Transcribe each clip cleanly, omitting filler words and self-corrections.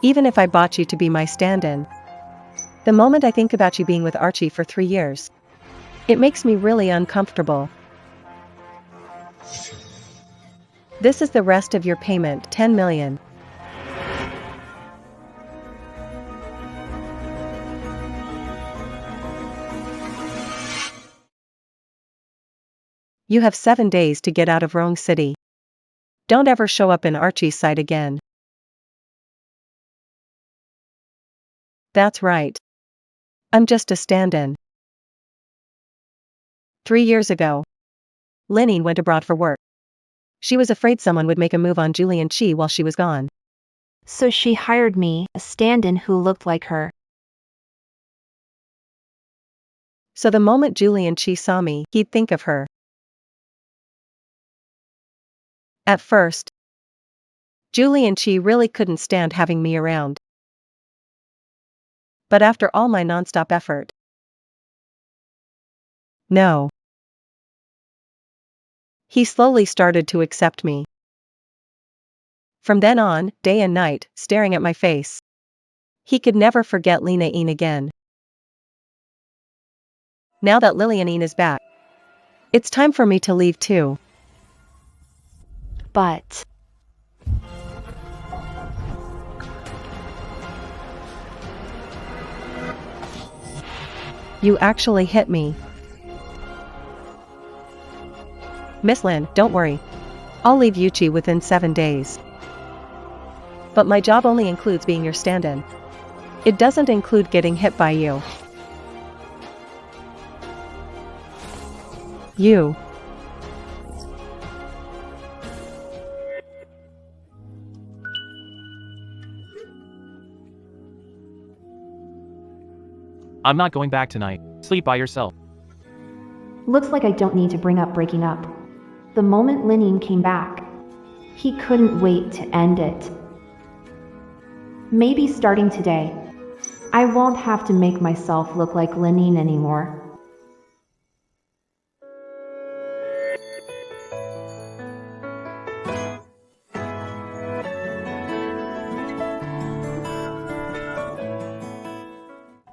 even if I bought you to be my stand-in. The moment I think about you being with Archie for 3 years, it makes me really uncomfortable. This is the rest of your payment, 10 million. You have 7 days to get out of Rome City. Don't ever show up in Archie's sight again. That's right. I'm just a stand-in. 3 years ago, Lenine went abroad for work. She was afraid someone would make a move on Julie and Chi while she was gone. So she hired me, a stand-in who looked like her. So the moment Julie and Chi saw me, he'd think of her. At first, Julie and Chi really couldn't stand having me around. But after all my nonstop effort, no. He slowly started to accept me. From then on, day and night, staring at my face. He could never forget Lena Een again. Now that Lillian Een is back, it's time for me to leave too. But you actually hit me. Miss Lin, don't worry. I'll leave Yuchi within 7 days. But my job only includes being your stand-in. It doesn't include getting hit by you. You. I'm not going back tonight. Sleep by yourself. Looks like I don't need to bring up breaking up. The moment Lenine came back, he couldn't wait to end it. Maybe starting today, I won't have to make myself look like Lenine anymore.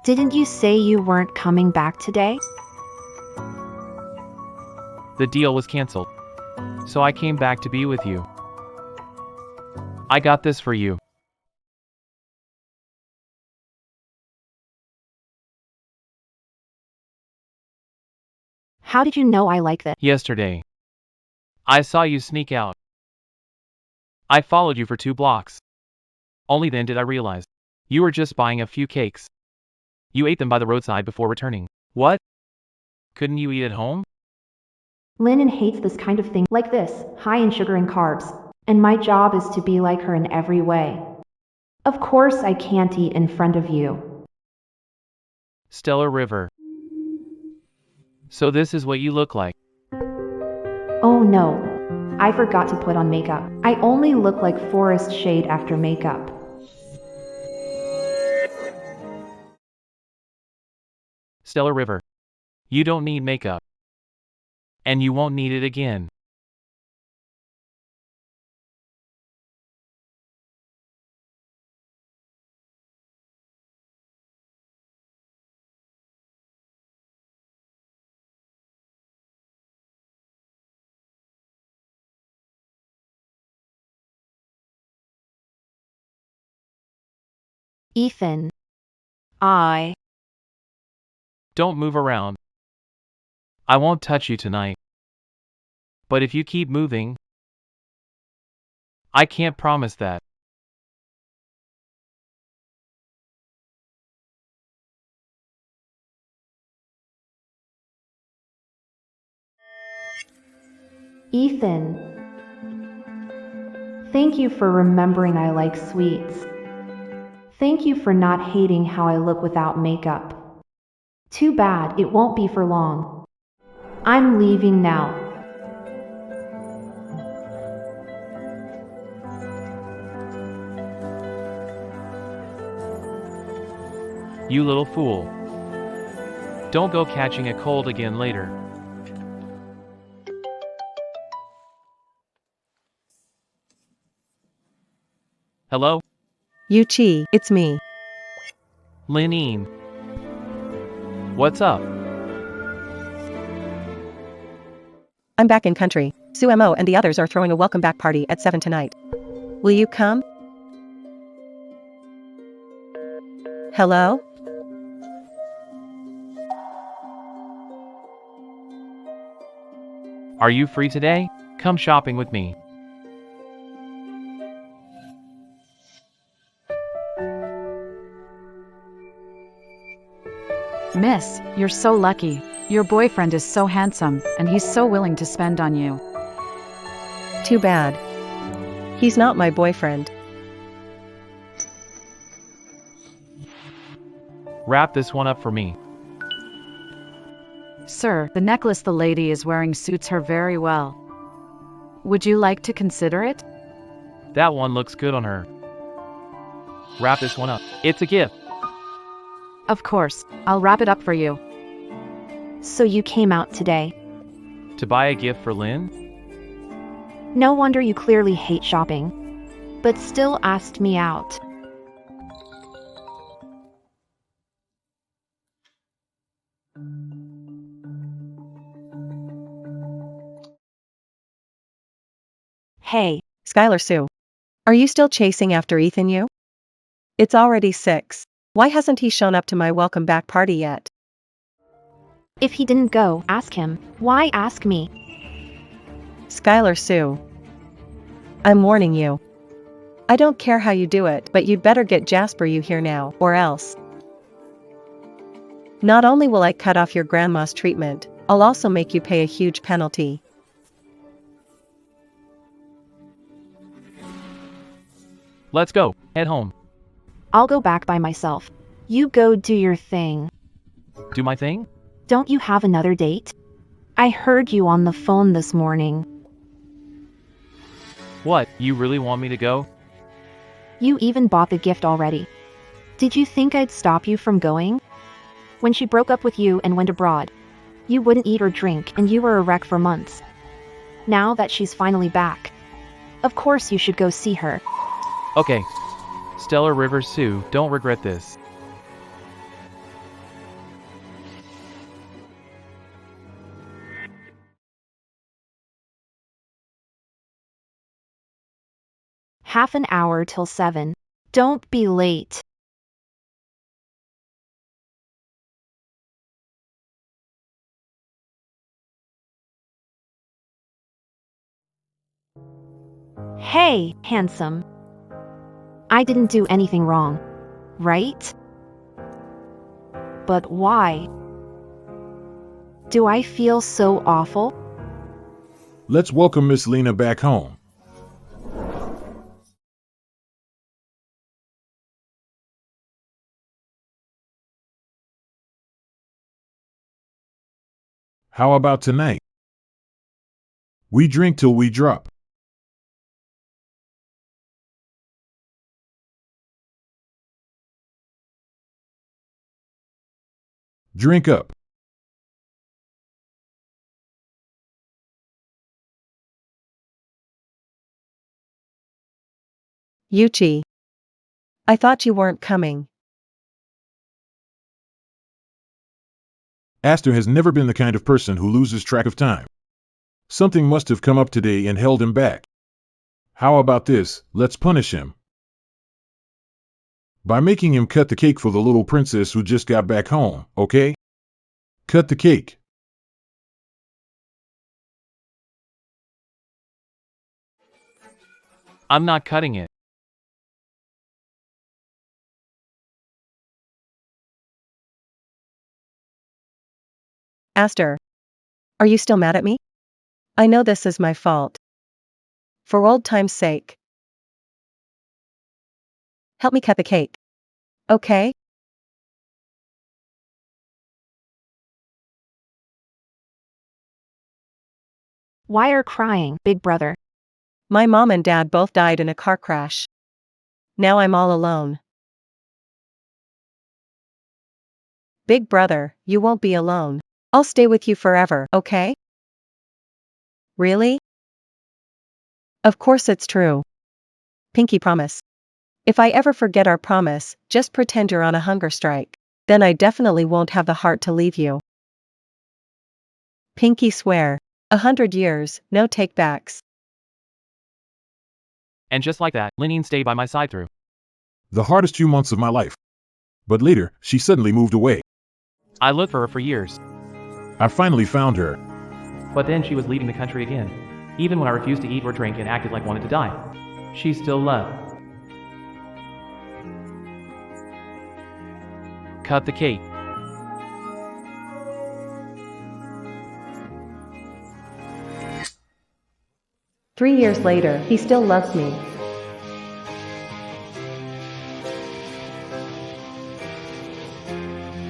didn't you say you weren't coming back today? The deal was canceled. So I came back to be with you. I got this for you. How did you know I like this? Yesterday, I saw you sneak out. I followed you for 2 blocks. Only then did I realize you were just buying a few cakes. You ate them by the roadside before returning. What? Couldn't you eat at home? Lennon hates this kind of thing like this, high in sugar and carbs, and my job is to be like her in every way. Of course I can't eat in front of you. Stellar River. So this is what you look like. Oh no, I forgot to put on makeup. I only look like forest shade after makeup. Stellar River. You don't need makeup. And you won't need it again. Ethan. I. Don't move around. I won't touch you tonight. But if you keep moving, I can't promise that. Ethan. Thank you for remembering I like sweets. Thank you for not hating how I look without makeup. Too bad it won't be for long. I'm leaving now. You little fool. Don't go catching a cold again later. Hello? Yuchi, it's me. Linine. What's up? I'm back in country. Suemo and the others are throwing a welcome back party at 7 tonight. Will you come? Hello? Are you free today? Come shopping with me. Miss, you're so lucky. Your boyfriend is so handsome, and he's so willing to spend on you. Too bad. He's not my boyfriend. Wrap this one up for me. Sir, the necklace the lady is wearing suits her very well. Would you like to consider it? That one looks good on her. Wrap this one up. It's a gift. Of course, I'll wrap it up for you. So you came out today. To buy a gift for Lynn? No wonder you clearly hate shopping. But still asked me out. Hey, Skylar Sue. Are you still chasing after Ethan you? It's already 6. Why hasn't he shown up to my welcome back party yet? if he didn't go, ask him. Why ask me? Skylar Sue. I'm warning you. I don't care how you do it, but you'd better get Jasper you here now, or else. Not only will I cut off your grandma's treatment, I'll also make you pay a huge penalty. Let's go. Head home. I'll go back by myself. You go do your thing. Do my thing? Don't you have another date? I heard you on the phone this morning. What, you really want me to go? You even bought the gift already. Did you think I'd stop you from going? When she broke up with you and went abroad, you wouldn't eat or drink and you were a wreck for months. Now that she's finally back, of course you should go see her. Okay. Stellar River Sue, don't regret this. Half an hour till 7. Don't be late. Hey, handsome. I didn't do anything wrong, right? But why? Do I feel so awful? Let's welcome Miss Lena back home. How about tonight? We drink till we drop. Drink up. Yuchi. I thought you weren't coming. Aster has never been the kind of person who loses track of time. Something must have come up today and held him back. How about this? Let's punish him. By making him cut the cake for the little princess who just got back home, okay? Cut the cake. I'm not cutting it. Aster. Are you still mad at me? I know this is my fault. For old time's sake. Help me cut the cake. Okay? Why are crying, big brother? My mom and dad both died in a car crash. Now I'm all alone. Big brother, you won't be alone. I'll stay with you forever, okay? Really? Of course it's true. Pinky promise. If I ever forget our promise, just pretend you're on a hunger strike. Then I definitely won't have the heart to leave you. Pinky swear. 100 years, no takebacks. And just like that, Linene stayed by my side through the hardest few months of my life. But later, she suddenly moved away. I looked for her for years. I finally found her. But then she was leaving the country again. Even when I refused to eat or drink and acted like wanted to die, she still left. Cut the cake. Three years later, he still loves me.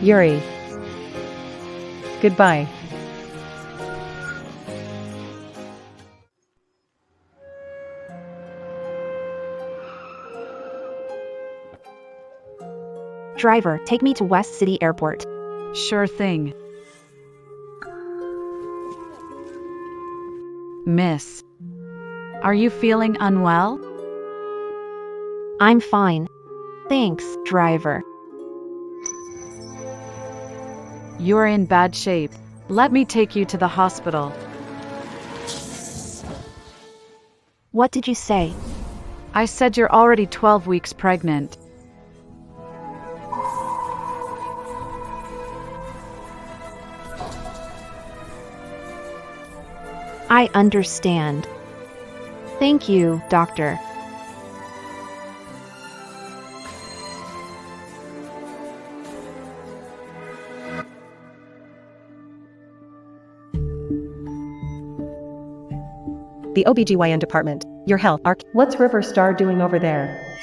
Yuri. Goodbye. Driver, take me to West City Airport. Sure thing. Miss, are you feeling unwell? I'm fine. Thanks, driver. You're in bad shape. Let me take you to the hospital. What did you say? I said you're already 12 weeks pregnant. I understand. Thank you, doctor. The OBGYN department. Your health arc. What's River Star doing over there?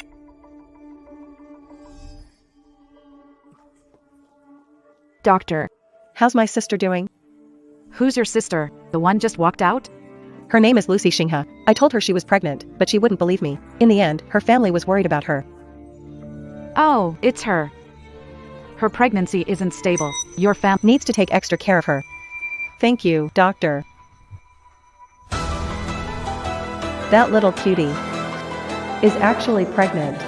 Doctor. How's my sister doing? Who's your sister? The one just walked out? Her name is Lucy Shingha. I told her she was pregnant, but she wouldn't believe me. In the end, her family was worried about her. Oh, it's her. Her pregnancy isn't stable. Your fam Needs to take extra care of her. Thank you, doctor. That little cutie is actually pregnant.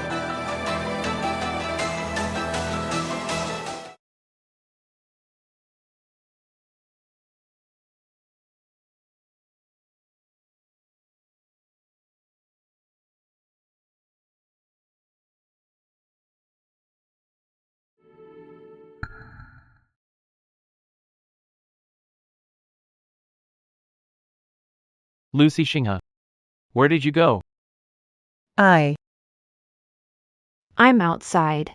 Lucy Shingha. Where did you go? I'm outside.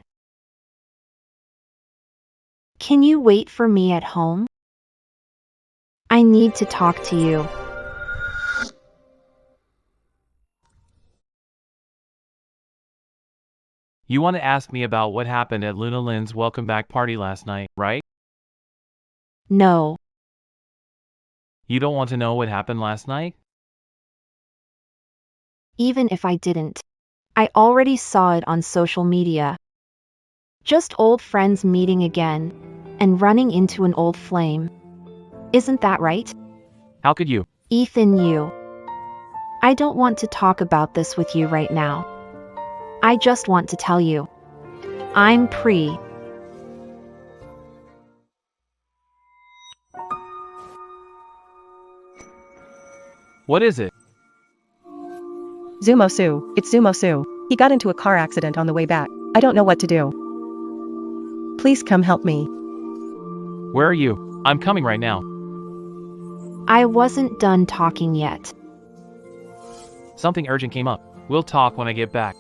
Can you wait for me at home? I need to talk to you. You want to ask me about what happened at Luna Lynn's welcome back party last night, right? No. You don't want to know what happened last night? Even if I didn't. I already saw it on social media. Just old friends meeting again and running into an old flame. Isn't that right? How could you? Ethan, I don't want to talk about this with you right now. I just want to tell you. I'm pre. What is it? Zumosu. It's Zumosu. He got into a car accident on the way back. I don't know what to do. Please come help me. Where are you? I'm coming right now. I wasn't done talking yet. Something urgent came up. We'll talk when I get back.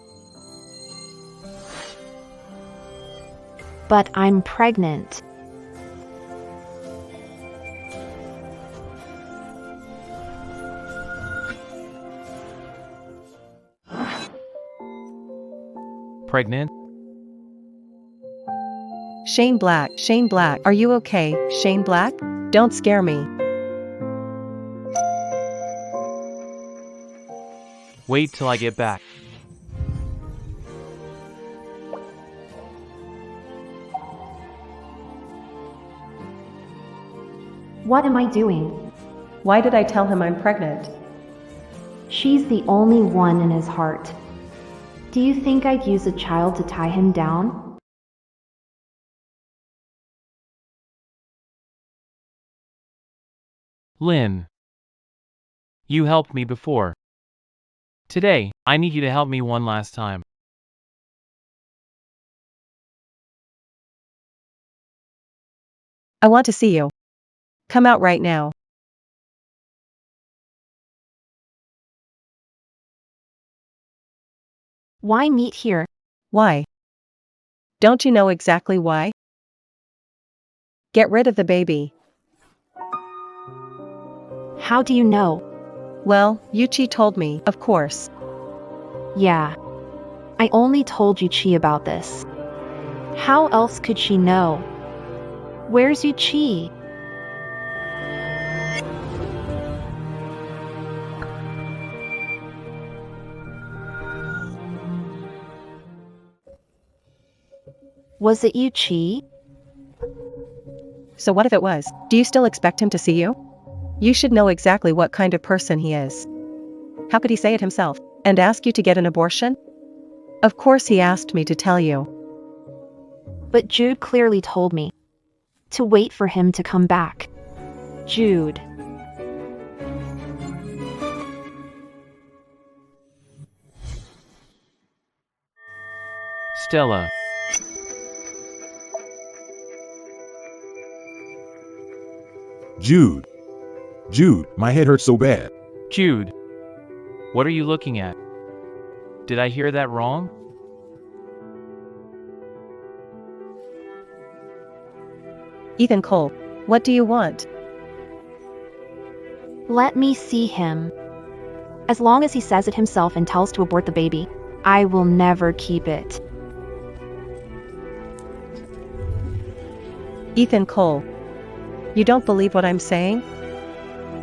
But I'm pregnant. Pregnant? Shane Black. Shane Black. Are you okay, Shane Black? Don't scare me. Wait till I get back. What am I doing? Why did I tell him I'm pregnant? She's the only one in his heart. Do you think I'd use a child to tie him down? Lynn. You helped me before. Today, I need you to help me one last time. I want to see you. Come out right now. Why meet here? Why? Don't you know exactly why? Get rid of the baby. How do you know? Well, Yuchi told me, of course. Yeah. I only told Yuchi about this. How else could she know? Where's Yuchi? Was it Yuchi? So what if it was? Do you still expect him to see you? You should know exactly what kind of person he is. How could he say it himself and ask you to get an abortion? Of course he asked me to tell you. But Jude clearly told me to wait for him to come back. Jude. Stella. Jude. Jude, my head hurts so bad. Jude. What are you looking at? Did I hear that wrong? Ethan Cole, what do you want? Let me see him. As long as he says it himself and tells to abort the baby, I will never keep it. Ethan Cole. You don't believe what I'm saying?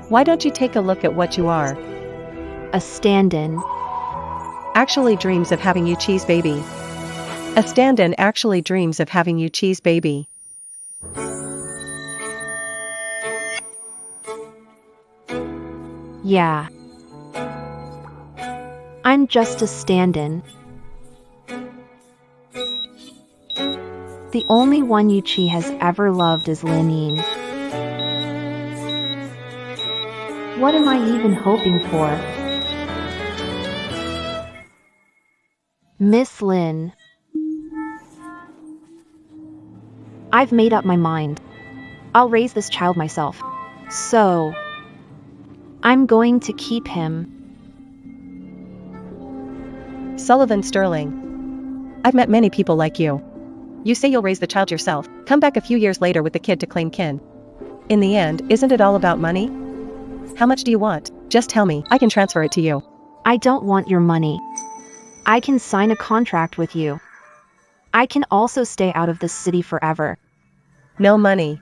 Why don't you take a look at what you are? A stand-in. Actually dreams of having Yuchi's baby. A stand-in actually dreams of having Yuchi's baby. Yeah. I'm just a stand-in. The only one Yuchi has ever loved is Linin. What am I even hoping for? Miss Lin. I've made up my mind. I'll raise this child myself. So, I'm going to keep him. Sullivan Sterling. I've met many people like you. You say you'll raise the child yourself, come back a few years later with the kid to claim kin. In the end, isn't it all about money? How much do you want? Just tell me, I can transfer it to you. I don't want your money. I can sign a contract with you. I can also stay out of this city forever. No money.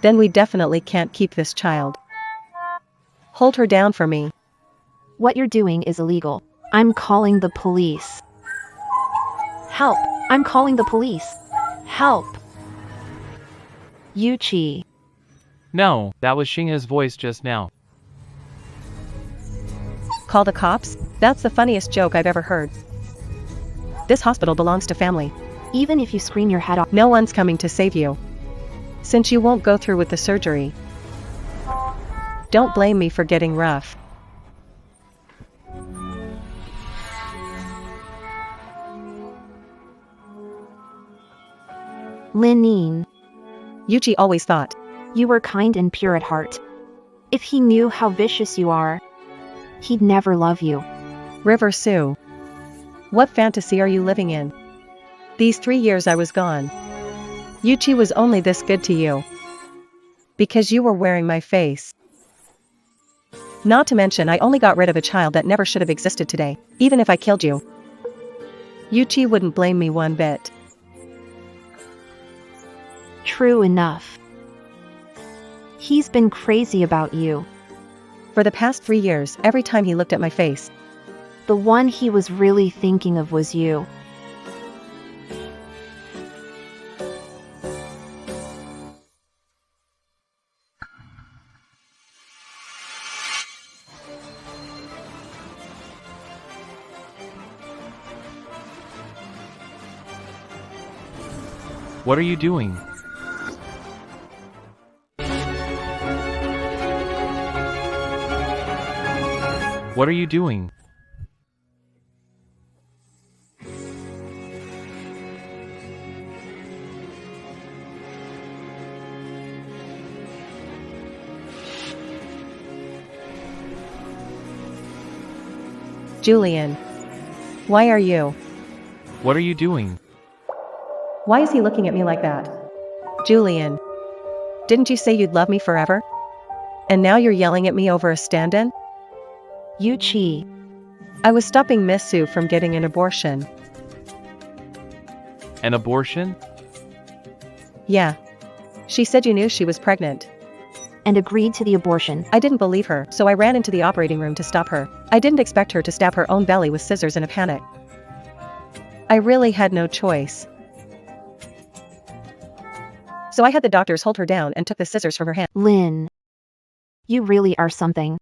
Then we definitely can't keep this child. Hold her down for me. What you're doing is illegal. I'm calling the police. Help! I'm calling the police. Help! Yuchi. No, that was Shinga's voice just now. Call the cops? That's the funniest joke I've ever heard. This hospital belongs to family. Even if you scream your head off, No one's coming to save you. Since you won't go through with the surgery. Don't blame me for getting rough. Linin, Yuchi always thought. you were kind and pure at heart. If he knew how vicious you are, he'd never love you. River Sue. What fantasy are you living in? These 3 years I was gone. Yuchi was only this good to you. Because you were wearing my face. Not to mention I only got rid of a child that never should have existed today, even if I killed you. Yuchi wouldn't blame me one bit. True enough. He's been crazy about you. For the past 3 years, every time he looked at my face, The one he was really thinking of was you. What are you doing? What are you doing? Julian. Why are you? What are you doing? Why is he looking at me like that? Julian. Didn't you say you'd love me forever? And now you're yelling at me over a stand-in? Yuchi. I was stopping Miss Sue from getting an abortion. An abortion? Yeah. She said you knew she was pregnant. And agreed to the abortion. I didn't believe her, so I ran into the operating room to stop her. I didn't expect her to stab her own belly with scissors in a panic. I really had no choice. So I had the doctors hold her down and took the scissors from her hand. Lynn. You really are something.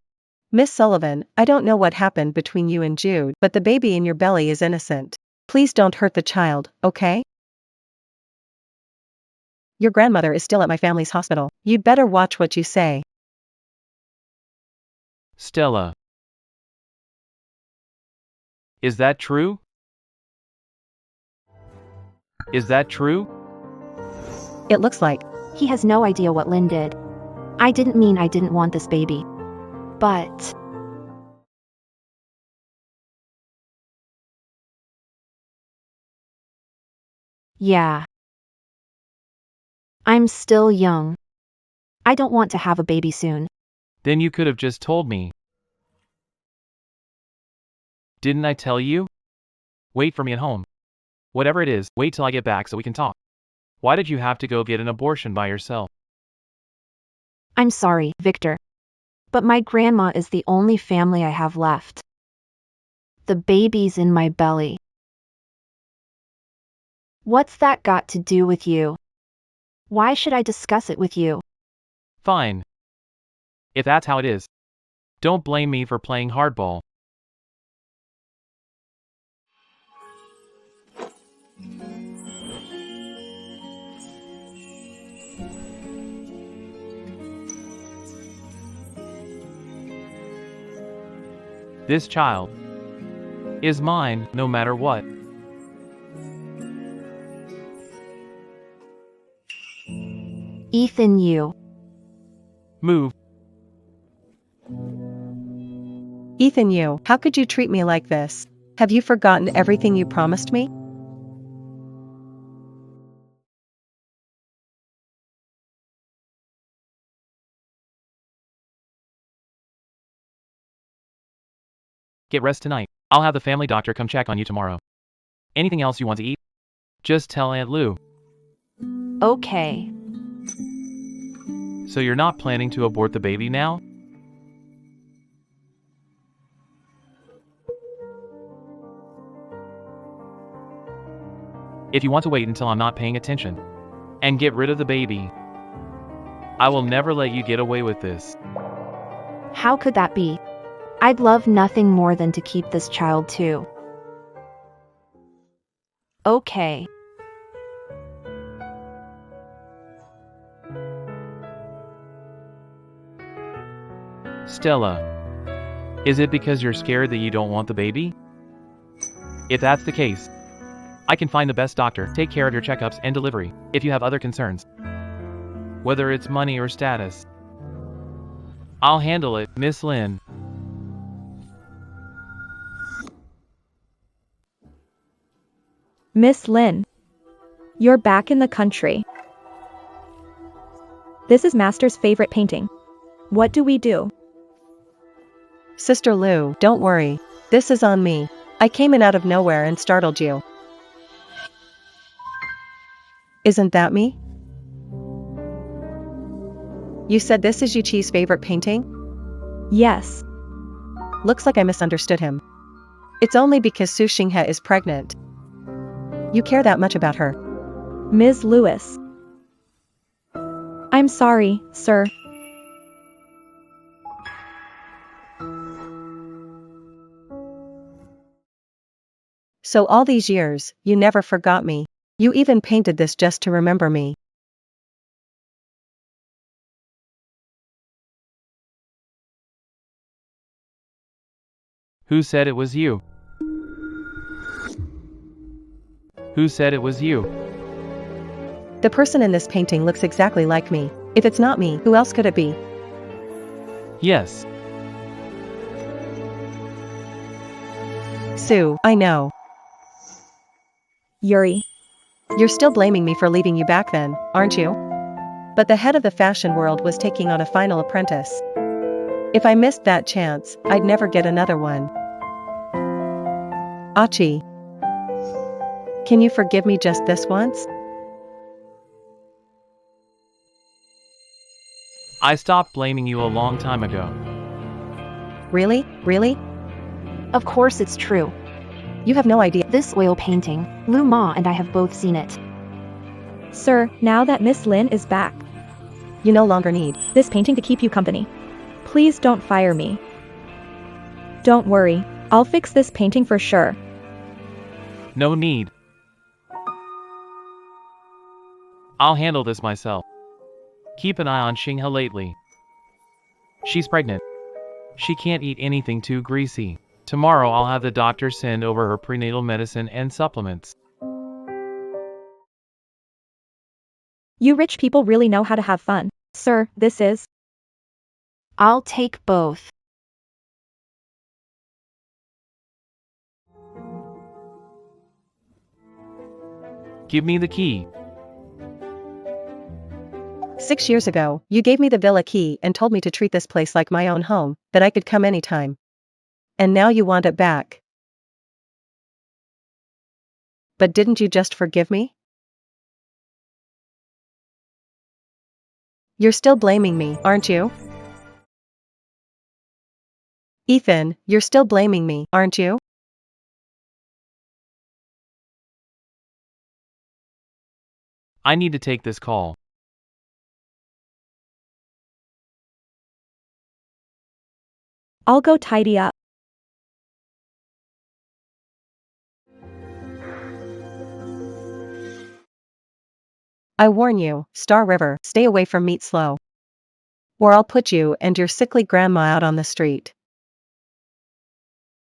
Miss Sullivan, I don't know what happened between you and Jude, but the baby in your belly is innocent. Please don't hurt the child, okay? Your grandmother is still at my family's hospital. You'd better watch what you say. Stella. Is that true? Is that true? It looks like. He has no idea what Lynn did. I didn't mean I didn't want this baby. But... yeah. I'm still young. I don't want to have a baby soon. Then you could have just told me. Didn't I tell you? Wait for me at home. Whatever it is, wait till I get back so we can talk. Why did you have to go get an abortion by yourself? I'm sorry, Victor. But my grandma is the only family I have left. The baby's in my belly. What's that got to do with you? Why should I discuss it with you? Fine. If that's how it is. Don't blame me for playing hardball. This child is mine, no matter what. Ethan, you. Move. Ethan, you, how could you treat me like this? Have you forgotten everything you promised me? Get rest tonight. I'll have the family doctor come check on you tomorrow. Anything else you want to eat? Just tell Aunt Lou. Okay. So you're not planning to abort the baby now? If you want to wait until I'm not paying attention and get rid of the baby, I will never let you get away with this. How could that be? I'd love nothing more than to keep this child too. Okay. Stella, is it because you're scared that you don't want the baby? If that's the case, I can find the best doctor, take care of your checkups and delivery, if you have other concerns. Whether it's money or status. I'll handle it, Miss Lynn. Miss Lynn, you're back in the country. This is Master's favorite painting. What do we do? Sister Lou, don't worry. This is on me. I came in out of nowhere and startled you. Isn't that me? You said this is Yuchi's favorite painting? Yes. Looks like I misunderstood him. It's only because Su Xinghe is pregnant. You care that much about her. Ms. Lewis. I'm sorry, sir. So all these years, you never forgot me. You even painted this just to remember me. Who said it was you? Who said it was you? The person in this painting looks exactly like me. If it's not me, who else could it be? Yes. Sue, I know. Yuri. You're still blaming me for leaving you back then, aren't you? But the head of the fashion world was taking on a final apprentice. If I missed that chance, I'd never get another one. Achi. Can you forgive me just this once? I stopped blaming you a long time ago. Really? Really? Of course it's true. You have no idea. This oil painting, Lu Ma and I have both seen it. Sir, now that Miss Lin is back, You no longer need. this painting to keep you company. Please don't fire me. Don't worry, I'll fix this painting for sure. No need. I'll handle this myself. Keep an eye on Xinghe lately. She's pregnant. She can't eat anything too greasy. Tomorrow I'll have the doctor send over her prenatal medicine and supplements. You rich people really know how to have fun. Sir, this is. I'll take both. Give me the key. 6 years ago, you gave me the villa key and told me to treat this place like my own home, that I could come anytime. And now you want it back. But didn't you just forgive me? You're still blaming me, aren't you? Ethan, you're still blaming me, aren't you? I need to take this call. I'll go tidy up. I warn you, Star River, stay away from Meat Slow. Or I'll put you and your sickly grandma out on the street.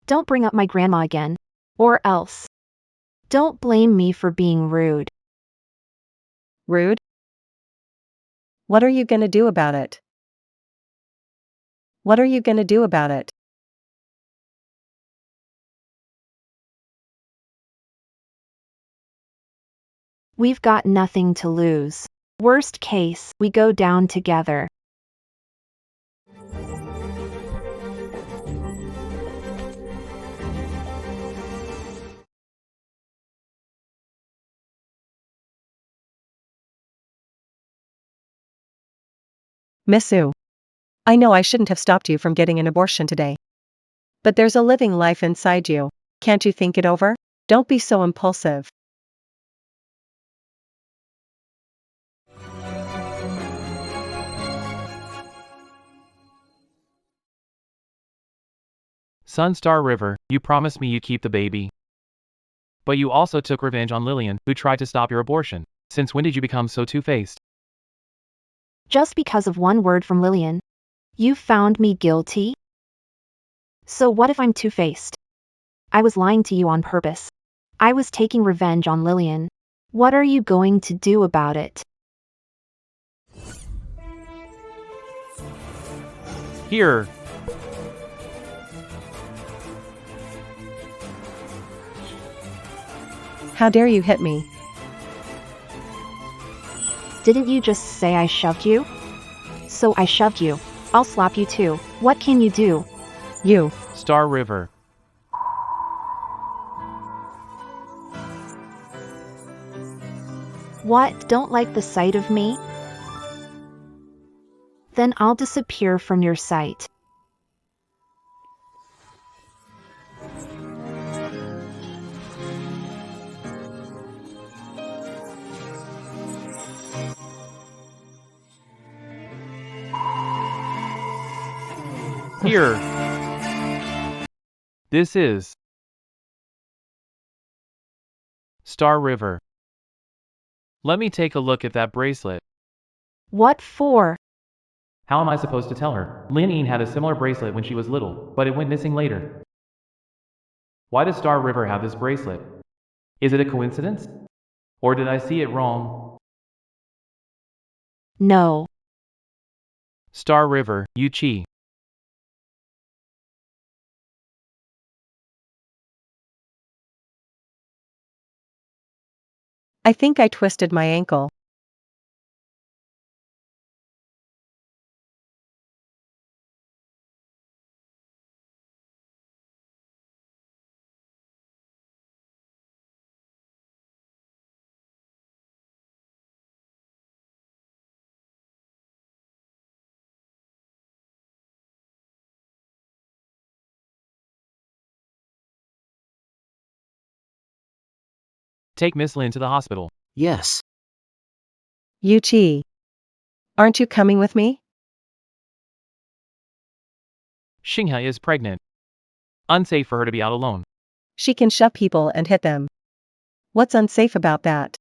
Don't bring up my grandma again. Or else. Don't blame me for being rude. Rude? What are you gonna do about it? What are you gonna do about it? We've got nothing to lose. Worst case, we go down together. Miss Sue. I know I shouldn't have stopped you from getting an abortion today. But there's a living life inside you. Can't you think it over? Don't be so impulsive. Sun Star River, you promised me you'd keep the baby. But you also took revenge on Lillian, who tried to stop your abortion. Since when did you become so two-faced? Just because of one word from Lillian. You found me guilty? So what if I'm two-faced? I was lying to you on purpose. I was taking revenge on Lillian. What are you going to do about it? Here. How dare you hit me? Didn't you just say I shoved you? So I shoved you. I'll slap you too. What can you do? You. Star River. What, don't like the sight of me? Then I'll disappear from your sight. Here. This is Star River. Let me take a look at that bracelet. What for? How am I supposed to tell her? Lin had a similar bracelet when she was little, but it went missing later. Why does Star River have this bracelet? Is it a coincidence? Or did I see it wrong? No. Star River, Yuchi. I think I twisted my ankle. Take Miss Lin to the hospital. Yes. Yuchi. Aren't you coming with me? Xinghe is pregnant. Unsafe for her to be out alone. She can shove people and hit them. What's unsafe about that?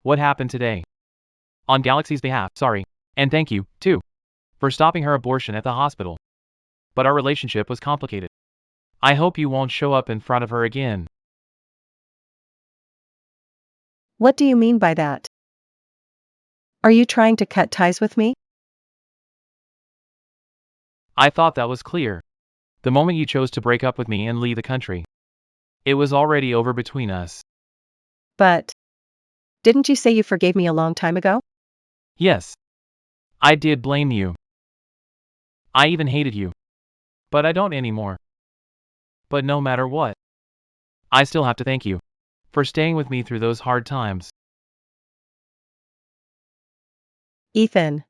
What happened today? On Galaxy's behalf, sorry. And thank you, too, for stopping her abortion at the hospital. But our relationship was complicated. I hope you won't show up in front of her again. What do you mean by that? Are you trying to cut ties with me? I thought that was clear. The moment you chose to break up with me and leave the country, it was already over between us. But didn't you say you forgave me a long time ago? Yes. I did blame you. I even hated you. But I don't anymore. But no matter what, I still have to thank you for staying with me through those hard times. Ethan.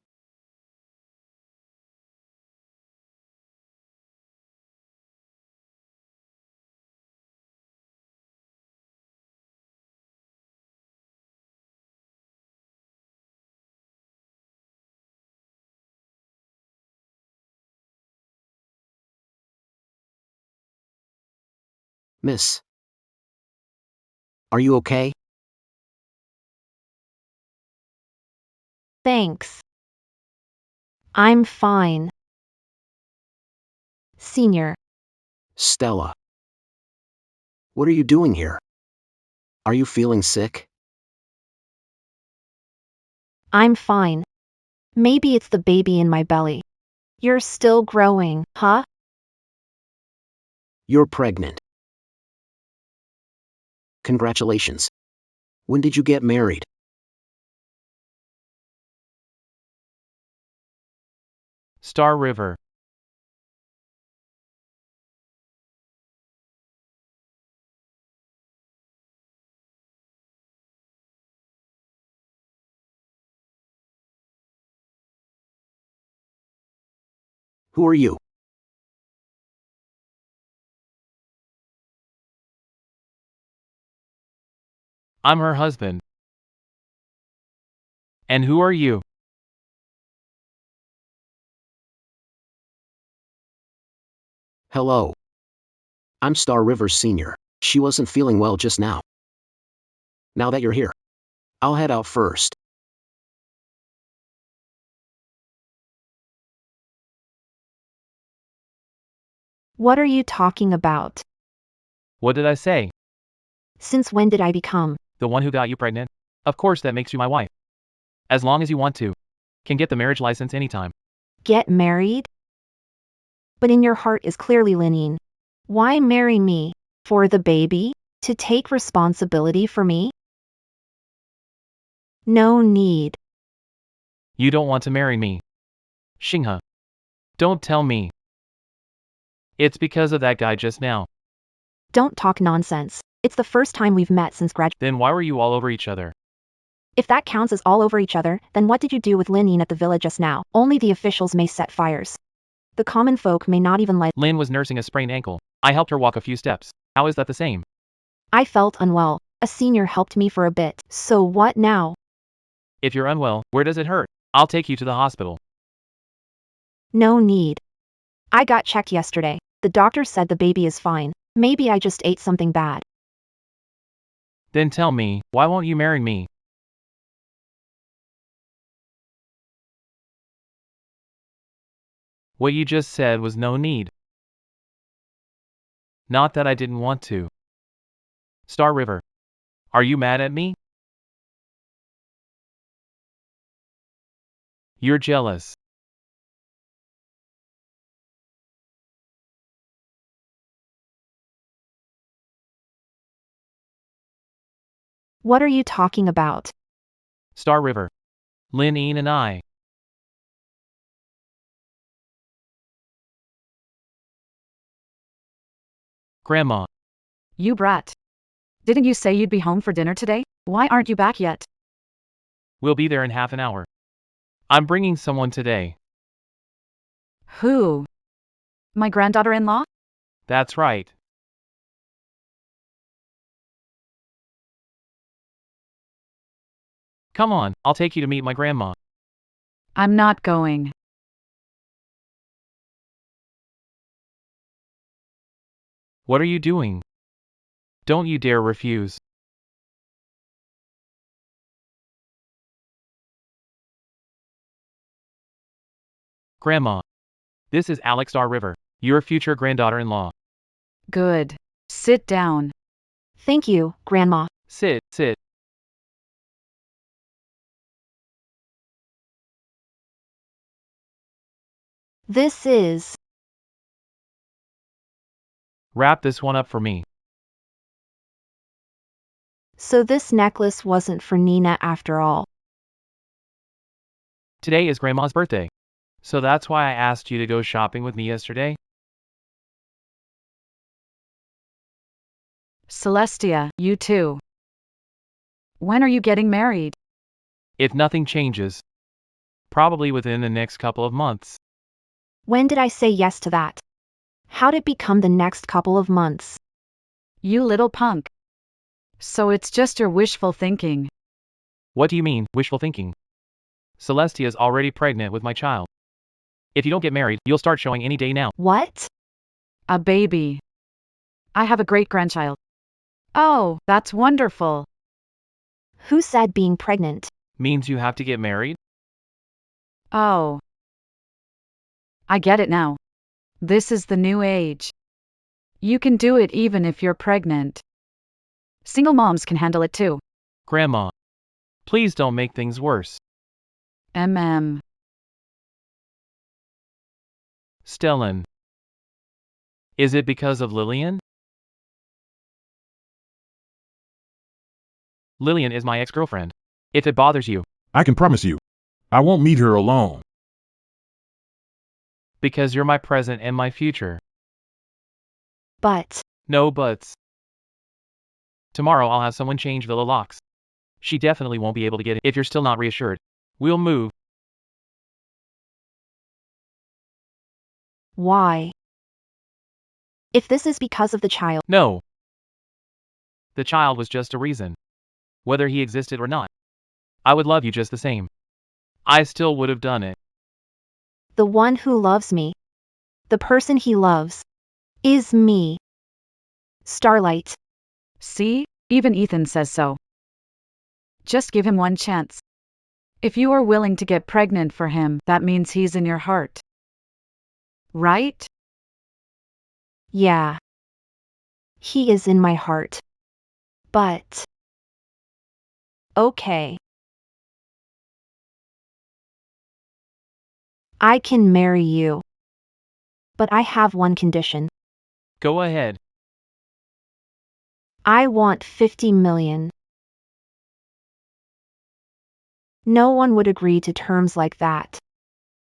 Miss. Are you okay? Thanks. I'm fine. Senior. Stella. What are you doing here? Are you feeling sick? I'm fine. Maybe it's the baby in my belly. You're still growing, huh? You're pregnant. Congratulations. When did you get married? Star River. Who are you? I'm her husband. And who are you? Hello. I'm Star River Sr. She wasn't feeling well just now. Now that you're here, I'll head out first. What are you talking about? What did I say? Since when did I become? The one who got you pregnant? Of course that makes you my wife. As long as you want to. Can get the marriage license anytime. Get married? But in your heart is clearly Linine. Why marry me? For the baby? To take responsibility for me? No need. You don't want to marry me. Xinghe. Don't tell me. It's because of that guy just now. Don't talk nonsense. It's the first time we've met since graduation. Then why were you all over each other? If that counts as all over each other, then what did you do with Linine at the villa just now? Only the officials may set fires. The common folk may not even let. Lin was nursing a sprained ankle. I helped her walk a few steps. How is that the same? I felt unwell. A senior helped me for a bit. So what now? If you're unwell, where does it hurt? I'll take you to the hospital. No need. I got checked yesterday. The doctor said the baby is fine. Maybe I just ate something bad. Then tell me, why won't you marry me? What you just said was no need. Not that I didn't want to. Star River, are you mad at me? You're jealous. What are you talking about? Star River, Lin Ian and I. Grandma, You brat. Didn't you say you'd be home for dinner today? Why aren't you back yet? we'll be there in half an hour. I'm bringing someone today. Who? My granddaughter-in-law? That's right. Come on, I'll take you to meet my grandma. I'm not going. What are you doing? Don't you dare refuse. Grandma, this is Alex Star River, your future granddaughter-in-law. Good. Sit down. Thank you, Grandma. Sit, sit. This is. Wrap this one up for me. So this necklace wasn't for Nina after all. Today is Grandma's birthday. So that's why I asked you to go shopping with me yesterday. Celestia, you too. When are you getting married? If nothing changes. Probably within the next couple of months. When did I say yes to that? How'd it become the next couple of months? You little punk. So it's just your wishful thinking. What do you mean, wishful thinking? Celestia's already pregnant with my child. If you don't get married, you'll start showing any day now. What? A baby. I have a great-grandchild. Oh, that's wonderful. Who said being pregnant? Means you have to get married? Oh. I get it now. This is the new age. You can do it even if you're pregnant. Single moms can handle it too. Grandma, please don't make things worse. MM. Stellan. Is it because of Lillian? Lillian is my ex-girlfriend. If it bothers you. I can promise you, I won't meet her alone. Because you're my present and my future. But. No buts. Tomorrow I'll have someone change Villa locks. She definitely won't be able to get it if you're still not reassured. We'll move. Why? If this is because of the child. No. The child was just a reason. Whether he existed or not. I would love you just the same. I still would have done it. The one who loves me. The person he loves. Is me. Starlight. See? Even Ethan says so. Just give him one chance. If you are willing to get pregnant for him, that means he's in your heart. Right? Yeah. He is in my heart. But. Okay. I can marry you. But I have one condition. Go ahead. I want 50 million. No one would agree to terms like that.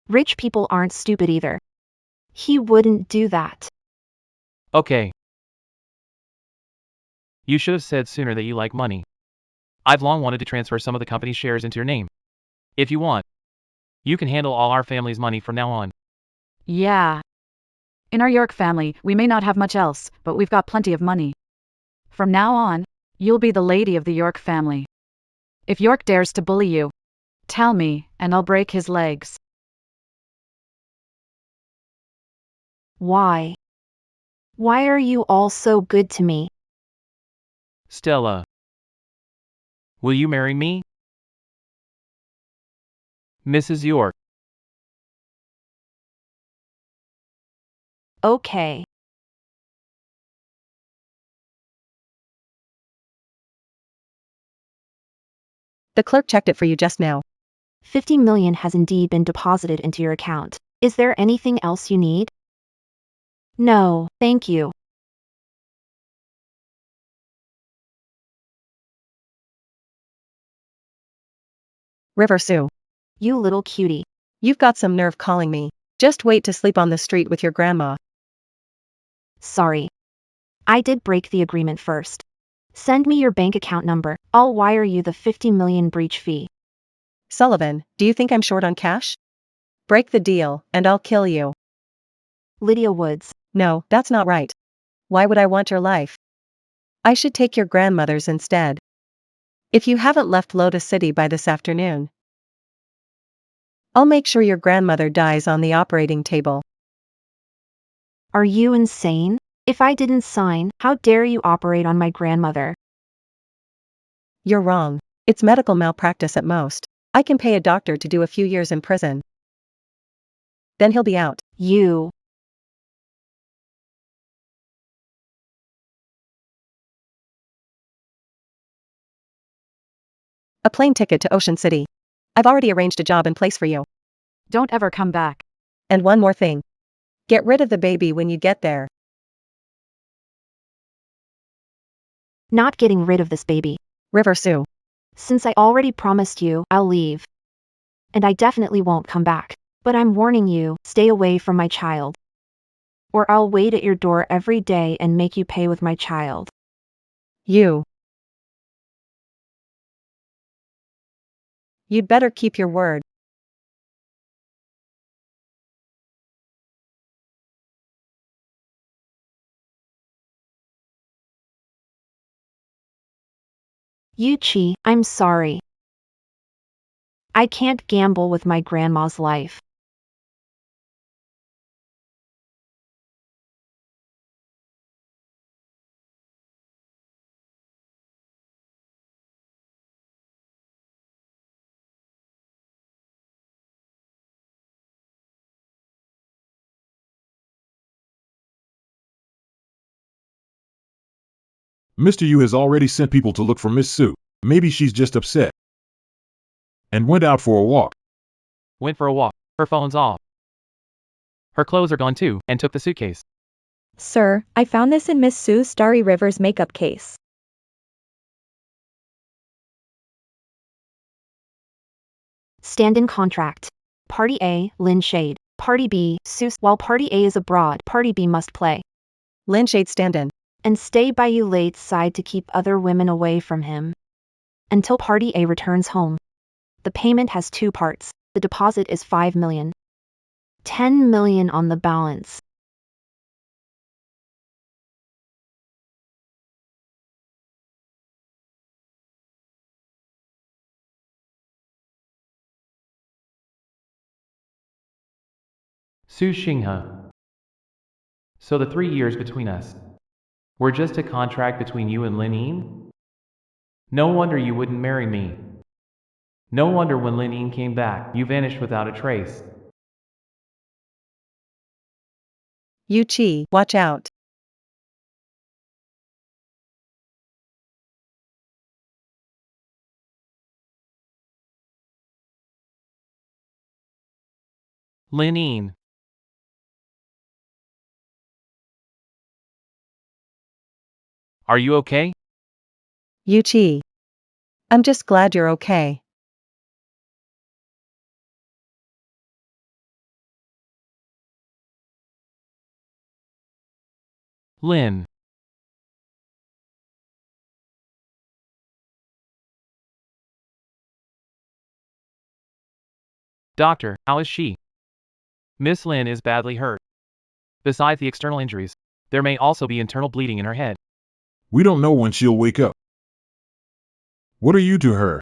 Rich people aren't stupid either. He wouldn't do that. Okay. You should have said sooner that you like money. I've long wanted to transfer some of the company's shares into your name. If you want, you can handle all our family's money from now on. Yeah. In our York family, we may not have much else, but we've got plenty of money. From now on, you'll be the lady of the York family. If York dares to bully you, tell me, and I'll break his legs. Why? Why are you all so good to me? Stella. Will you marry me? Mrs. York. Okay. The clerk checked it for you just now. 50 million has indeed been deposited into your account. Is there anything else you need? No, thank you. River Sue. You little cutie. You've got some nerve calling me. Just wait to sleep on the street with your grandma. Sorry. I did break the agreement first. Send me your bank account number. I'll wire you the 50 million breach fee. Sullivan, do you think I'm short on cash? Break the deal, and I'll kill you. Lydia Woods. No, that's not right. Why would I want your life? I should take your grandmother's instead. If you haven't left Lotus City by this afternoon, I'll make sure your grandmother dies on the operating table. Are you insane? If I didn't sign, how dare you operate on my grandmother? You're wrong. It's medical malpractice at most. I can pay a doctor to do a few years in prison. Then he'll be out. You. A plane ticket to Ocean City. I've already arranged a job and place for you. Don't ever come back. And one more thing. Get rid of the baby when you get there. Not getting rid of this baby. River Sue. Since I already promised you, I'll leave. And I definitely won't come back. But I'm warning you, stay away from my child. Or I'll wait at your door every day and make you pay with my child. You'd better keep your word. Yuchi, I'm sorry. I can't gamble with my grandma's life. Mr. Yu has already sent people to look for Miss Sue. Maybe she's just upset. And went out for a walk. Went for a walk. Her phone's off. Her clothes are gone too, and took the suitcase. Sir, I found this in Miss Sue Starry River's makeup case. Stand-in contract. Party A, Lynn Shade. Party B, Seuss. While Party A is abroad, Party B must play. Lynn Shade stand-in. And stay by Ulate's side to keep other women away from him. Until Party A returns home. The payment has two parts. The deposit is 5 million. 10 million on the balance. Su Xinghe. So the 3 years between us were just a contract between you and Lin Yin? No wonder you wouldn't marry me. No wonder when Lin Yin came back, you vanished without a trace. Yuchi, watch out. Lin Yin. Are you okay? Yuchi. I'm just glad you're okay. Lin. Doctor, how is she? Miss Lin is badly hurt. Besides the external injuries, there may also be internal bleeding in her head. We don't know when she'll wake up. What are you to her?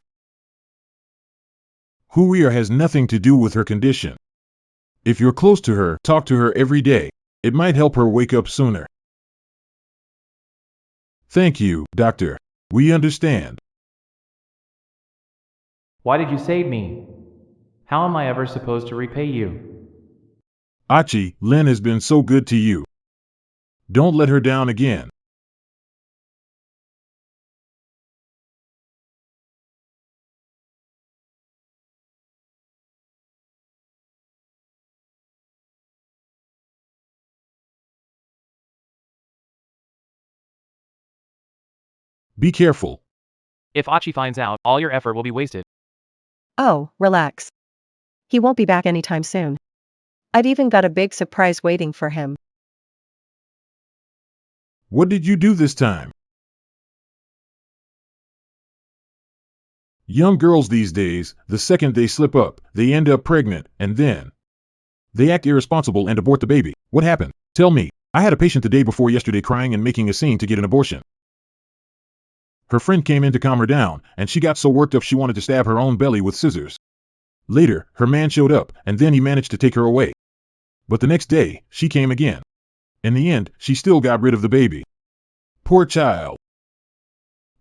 Who we are has nothing to do with her condition. If you're close to her, talk to her every day. It might help her wake up sooner. Thank you, doctor. We understand. Why did you save me? How am I ever supposed to repay you? Achi, Lynn has been so good to you. Don't let her down again. Be careful. If Achi finds out, all your effort will be wasted. Oh, relax. He won't be back anytime soon. I've even got a big surprise waiting for him. What did you do this time? Young girls these days, the second they slip up, they end up pregnant, and then they act irresponsible and abort the baby. What happened? Tell me. I had a patient the day before yesterday crying and making a scene to get an abortion. Her friend came in to calm her down, and she got so worked up she wanted to stab her own belly with scissors. Later, her man showed up, and then he managed to take her away. But the next day, she came again. In the end, she still got rid of the baby. Poor child.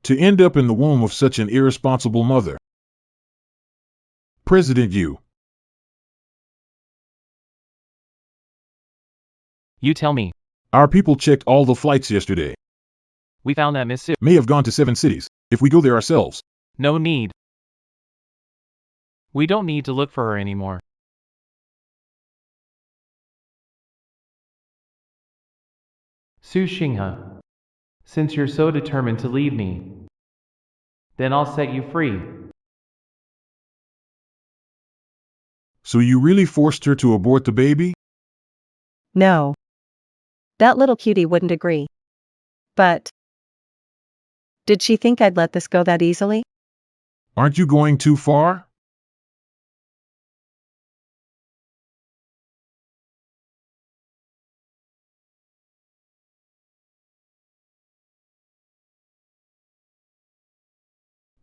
To end up in the womb of such an irresponsible mother. President Yu. You tell me. Our people checked all the flights yesterday. We found that Miss Sue. May have gone to 7 cities. If we go there ourselves. No need. We don't need to look for her anymore. Su Xinghe. Since you're so determined to leave me, then I'll set you free. So you really forced her to abort the baby? No. That little cutie wouldn't agree. But did she think I'd let this go that easily? Aren't you going too far?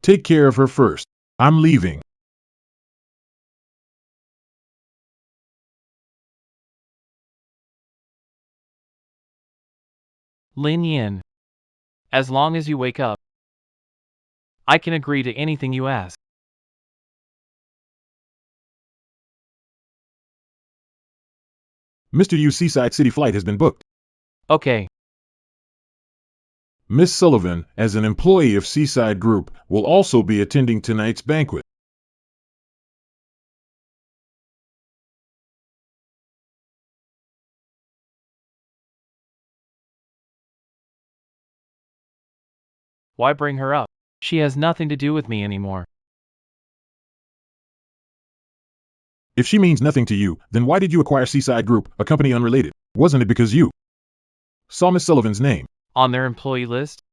Take care of her first. I'm leaving. Lin Yin. As long as you wake up, I can agree to anything you ask. Mr. Yu's Seaside City flight has been booked. Okay. Miss Sullivan, as an employee of Seaside Group, will also be attending tonight's banquet. Why bring her up? She has nothing to do with me anymore. If she means nothing to you, then why did you acquire Seaside Group, a company unrelated? Wasn't it because you saw Miss Sullivan's name On their employee list?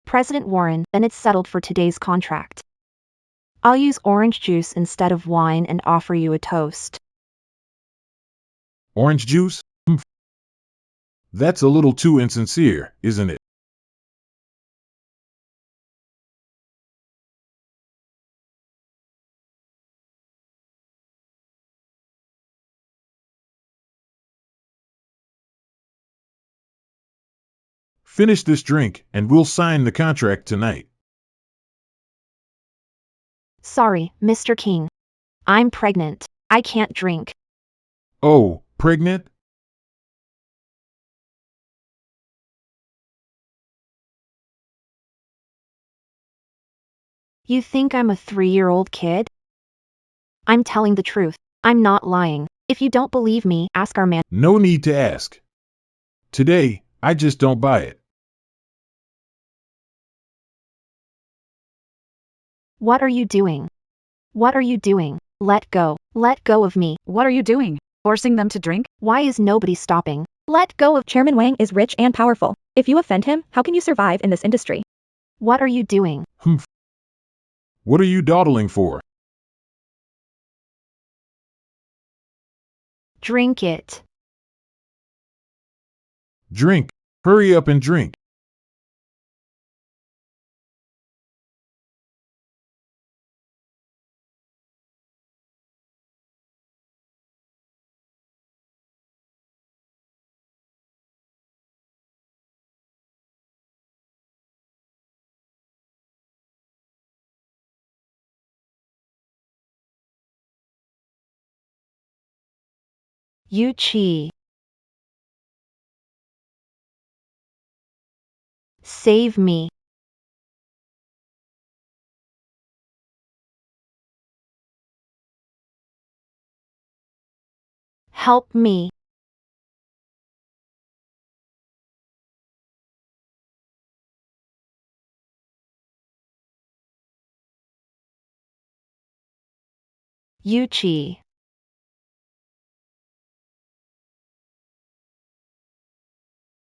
President Warren, then it's settled for today's contract. I'll use orange juice instead of wine and offer you a toast. Orange juice? That's a little too insincere, isn't it? Finish this drink, and we'll sign the contract tonight. Sorry, Mr. King. I'm pregnant. I can't drink. Oh, pregnant? You think I'm a 3-year-old kid? I'm telling the truth. I'm not lying. If you don't believe me, ask our man. No need to ask. Today, I just don't buy it. What are you doing? What are you doing? Let go. Let go of me. What are you doing? Forcing them to drink? Why is nobody stopping? Let go of. Chairman Wang is rich and powerful. If you offend him, how can you survive in this industry? What are you doing? Humph. What are you dawdling for? Drink it. Drink. Hurry up and drink. Yuchi. Save me. Help me. Yuchi.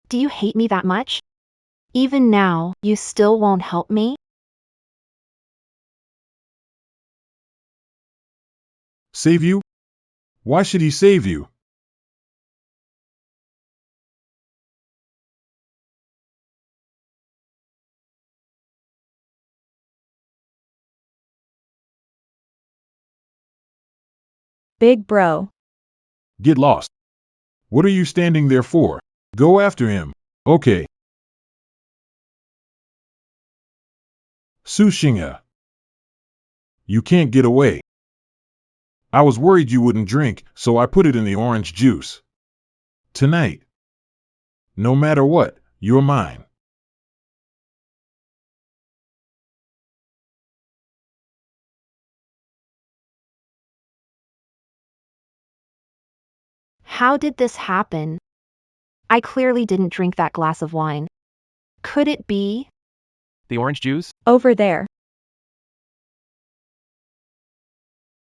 Do you hate me that much? Even now, you still won't help me? Save you? Why should he save you? Big bro. Get lost. What are you standing there for? Go after him. Okay. Sushinga. You can't get away. I was worried you wouldn't drink, so I put it in the orange juice. Tonight. No matter what, you're mine. How did this happen? I clearly didn't drink that glass of wine. Could it be? The orange juice? Over there.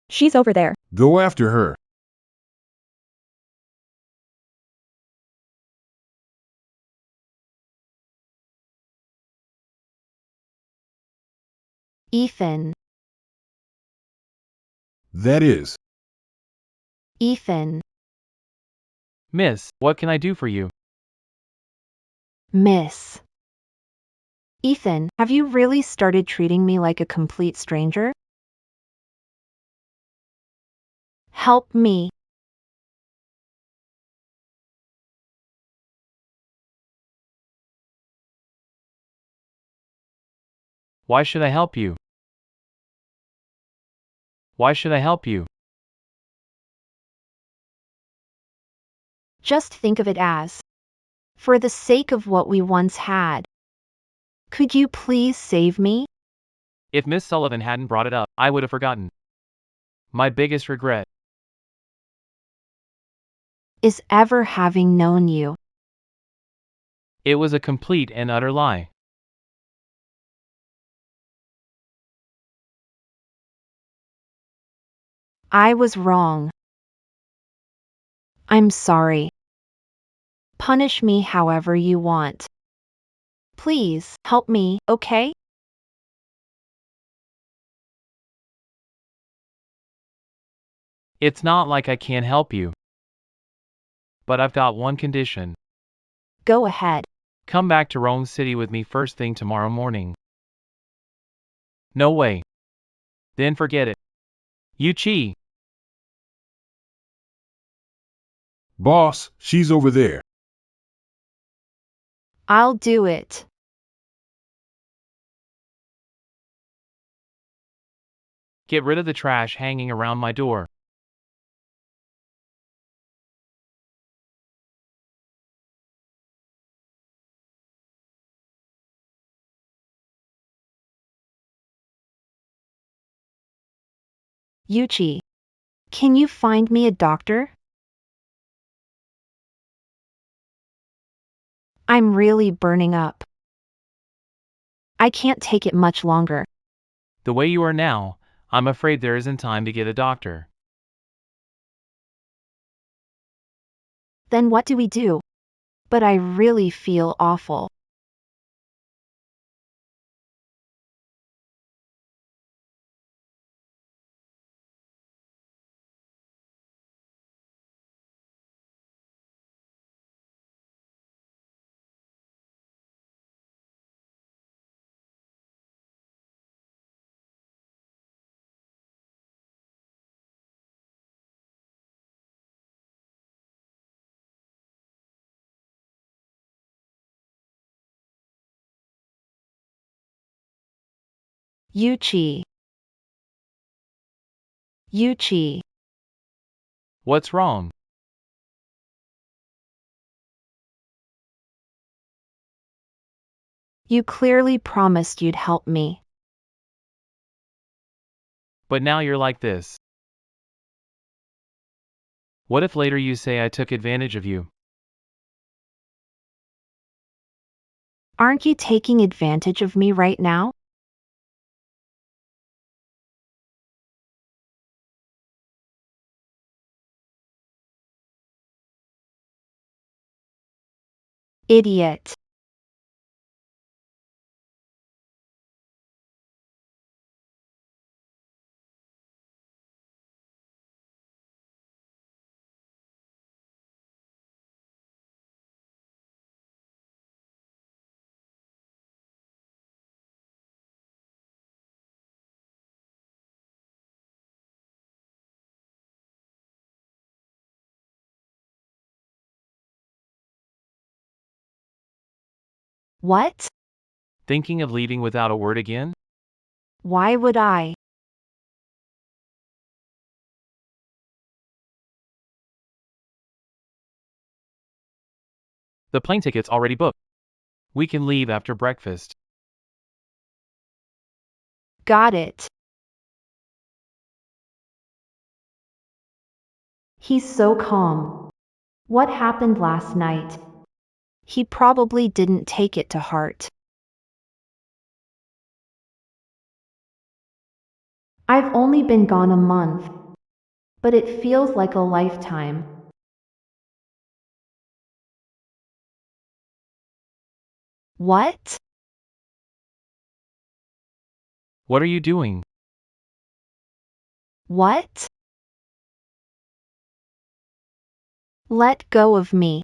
She's over there. Go after her. Ethan. That is. Ethan. Miss, what can I do for you? Miss. Ethan, have you really started treating me like a complete stranger? Help me. Why should I help you? Why should I help you? Just think of it as, for the sake of what we once had. Could you please save me? If Miss Sullivan hadn't brought it up, I would have forgotten. My biggest regret Is ever having known you. it was a complete and utter lie. I was wrong. I'm sorry. Punish me however you want. Please, help me, okay? It's not like I can't help you. But I've got one condition. Go ahead. Come back to Rome City with me first thing tomorrow morning. No way. Then forget it. Yuchi. Boss, she's over there. I'll do it. Get rid of the trash hanging around my door. Yuchi. Can you find me a doctor? I'm really burning up. I can't take it much longer. The way you are now, I'm afraid there isn't time to get a doctor. Then what do we do? But I really feel awful. Yuchi. Yuchi. What's wrong? You clearly promised you'd help me. But now you're like this. What if later you say I took advantage of you? Aren't you taking advantage of me right now? Idiot. What? Thinking of leaving without a word again? Why would I? The plane ticket's already booked. We can leave after breakfast. Got it. He's so calm. What happened last night? He probably didn't take it to heart. I've only been gone a month, but it feels like a lifetime. What? What are you doing? What? Let go of me.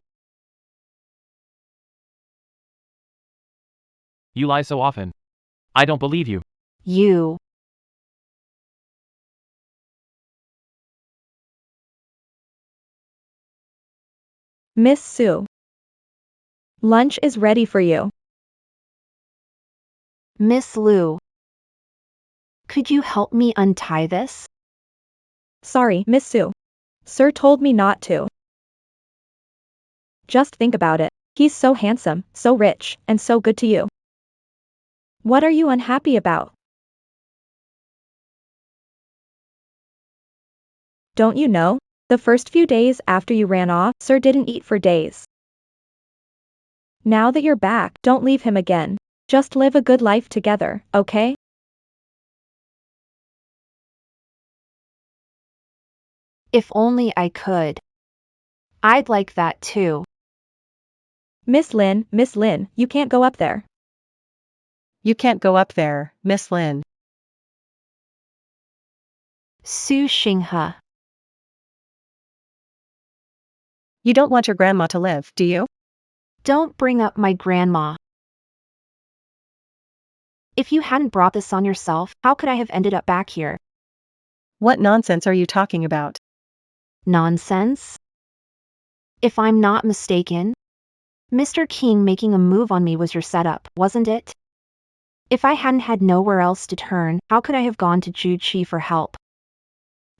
You lie so often. I don't believe you. You. Miss Sue. Lunch is ready for you. Miss Lou. Could you help me untie this? Sorry, Miss Sue. Sir told me not to. Just think about it. He's so handsome, so rich, and so good to you. What are you unhappy about? Don't you know? The first few days after you ran off, Sir didn't eat for days. Now that you're back, don't leave him again. Just live a good life together, okay? If only I could. I'd like that too. Miss Lin, you can't go up there. You can't go up there, Miss Lin. Su Xinghe. You don't want your grandma to live, do you? Don't bring up my grandma. If you hadn't brought this on yourself, how could I have ended up back here? What nonsense are you talking about? Nonsense? If I'm not mistaken, Mr. King making a move on me was your setup, wasn't it? If I hadn't had nowhere else to turn, how could I have gone to Juchi for help?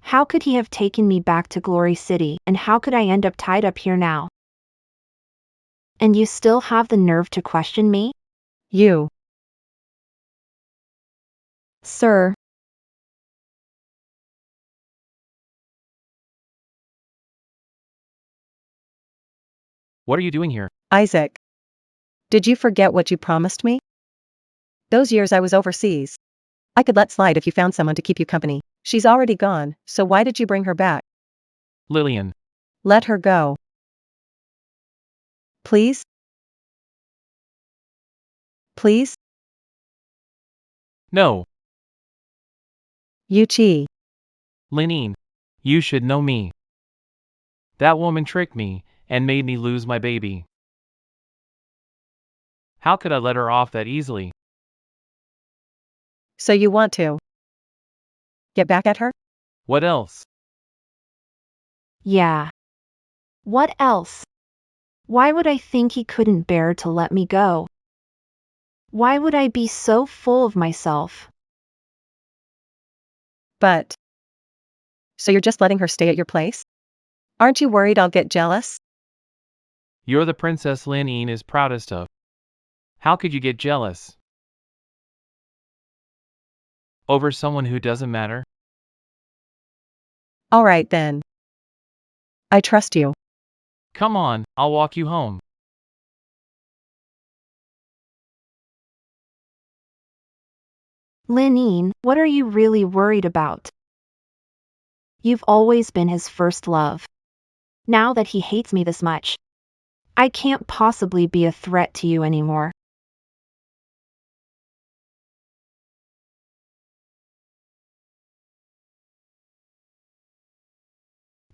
How could he have taken me back to Glory City, and how could I end up tied up here now? And you still have the nerve to question me? You. Sir. What are you doing here? Isaac. Did you forget what you promised me? Those years I was overseas. I could let slide if you found someone to keep you company. She's already gone, so why did you bring her back? Lillian. Let her go. Please? Please? No. Yuchi. Linine. You should know me. That woman tricked me and made me lose my baby. How could I let her off that easily? So you want to get back at her? What else? Yeah. What else? Why would I think he couldn't bear to let me go? Why would I be so full of myself? But. So you're just letting her stay at your place? Aren't you worried I'll get jealous? You're the princess Linine is proudest of. How could you get jealous? Over someone who doesn't matter? Alright then. I trust you. Come on, I'll walk you home. Linine, what are you really worried about? You've always been his first love. Now that he hates me this much, I can't possibly be a threat to you anymore.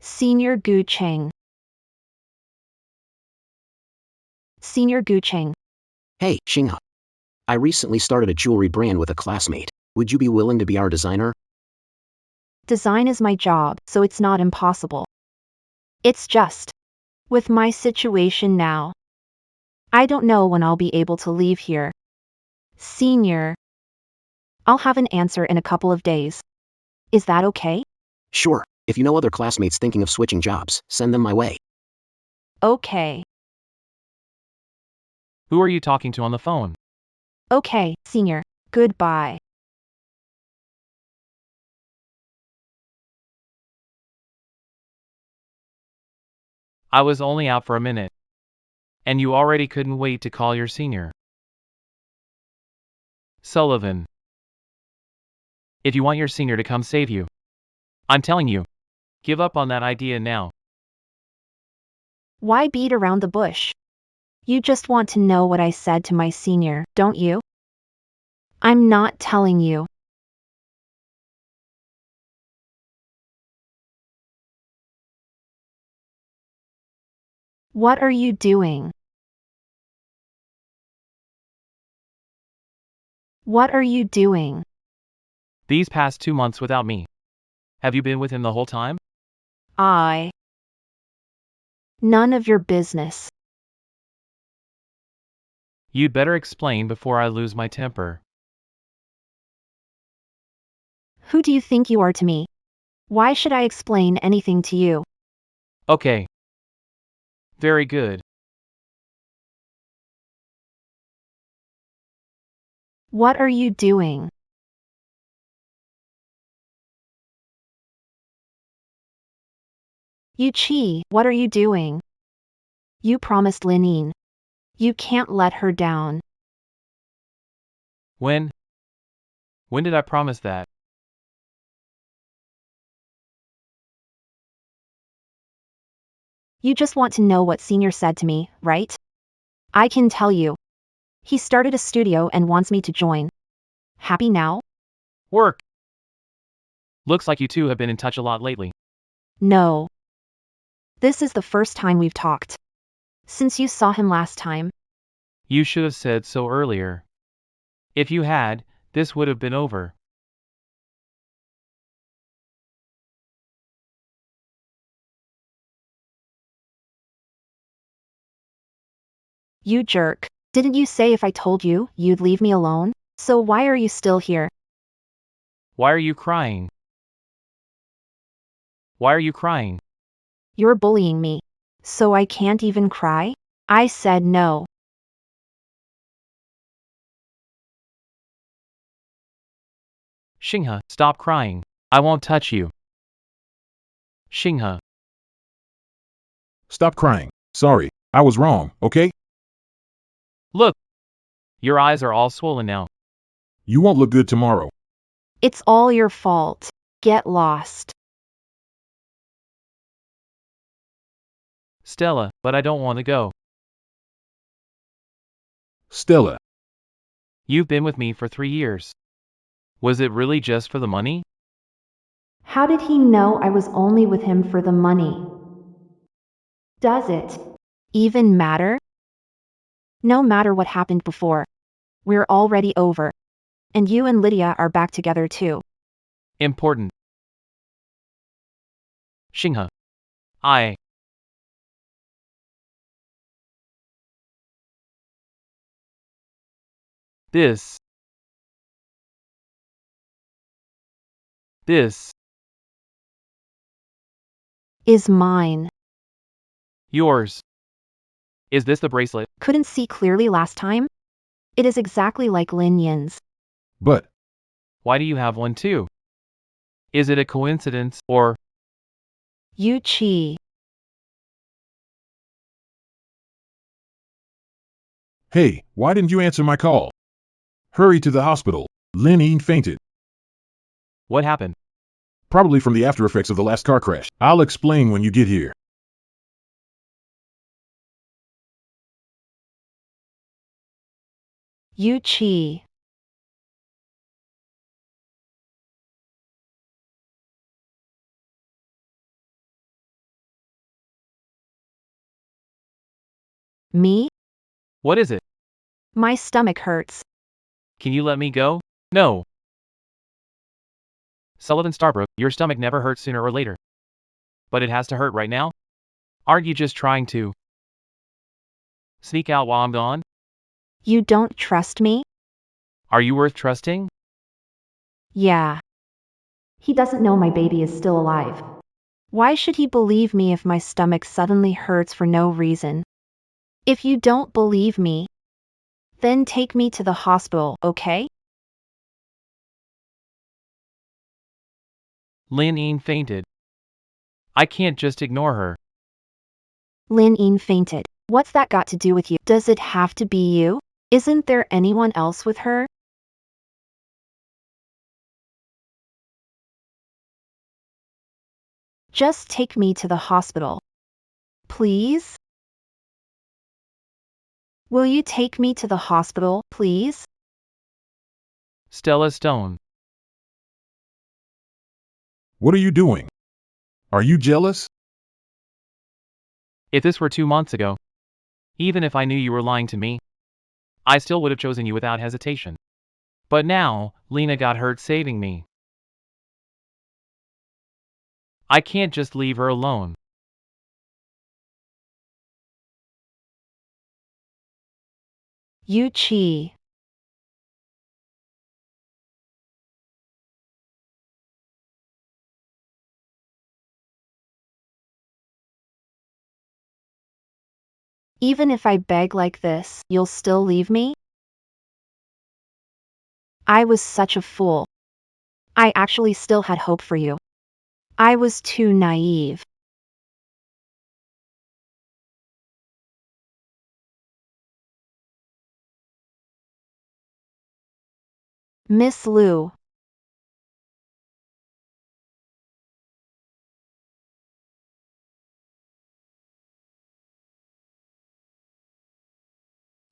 Senior Gu Cheng. Senior Gu Cheng. Hey, Xinghe. I recently started a jewelry brand with a classmate. Would you be willing to be our designer? Design is my job, so it's not impossible. It's just, with my situation now, I don't know when I'll be able to leave here. Senior. I'll have an answer in a couple of days. Is that okay? Sure. If you know other classmates thinking of switching jobs, send them my way. Okay. Who are you talking to on the phone? Okay, Senior. Goodbye. I was only out for a minute. And you already couldn't wait to call your senior. Sullivan. If you want your senior to come save you, I'm telling you, give up on that idea now. Why beat around the bush? You just want to know what I said to my senior, don't you? I'm not telling you. What are you doing? What are you doing? These past 2 months without me. Have you been with him the whole time? None of your business. You'd better explain before I lose my temper. Who do you think you are to me? Why should I explain anything to you? Okay. Very good. What are you doing? Yuchi, what are you doing? You promised Linine. You can't let her down. When? When did I promise that? You just want to know what Senior said to me, right? I can tell you. He started a studio and wants me to join. Happy now? Work! Looks like you two have been in touch a lot lately. No. This is the first time we've talked. Since you saw him last time. You should have said so earlier. If you had, this would have been over. You jerk. Didn't you say if I told you, you'd leave me alone? So why are you still here? Why are you crying? Why are you crying? You're bullying me. So I can't even cry? I said no. Xinghe, stop crying. I won't touch you. Xinghe. Stop crying. Sorry, I was wrong, okay? Look! Your eyes are all swollen now. You won't look good tomorrow. It's all your fault. Get lost. Stella, but I don't want to go. Stella, You've been with me for 3 years. Was it really just for the money? How did he know I was only with him for the money? Does it Even matter? No matter what happened before. We're already over. And you and Lydia are back together too. Important. Xinghe. This Is mine. yours. Is this the bracelet? Couldn't see clearly last time? It is exactly like Lin Yin's. But, Why do you have one too? Is it a coincidence, or Yu Chi. hey, why didn't you answer my call? Hurry to the hospital. Lin Ying fainted. what happened? Probably from the after effects of the last car crash. I'll explain when you get here. Yu Chi. Me? What is it? My stomach hurts. Can you let me go? No. Sullivan Starbrook, your stomach never hurts sooner or later. But it has to hurt right now? Aren't you just trying to sneak out while I'm gone? You don't trust me? Are you worth trusting? Yeah. He doesn't know my baby is still alive. Why should he believe me if my stomach suddenly hurts for no reason? If you don't believe me, then take me to the hospital, okay? Lin Ying fainted. I can't just ignore her. Lin Ying fainted. What's that got to do with you? Does it have to be you? Isn't there anyone else with her? Just take me to the hospital. Please? Will you take me to the hospital, please? Stella Stone. What are you doing? Are you jealous? If this were 2 months ago, even if I knew you were lying to me, I still would have chosen you without hesitation. But now, Lena got hurt saving me. I can't just leave her alone. Yu Chi. Even if I beg like this, you'll still leave me? I was such a fool. I actually still had hope for you. I was too naive. Miss Liu.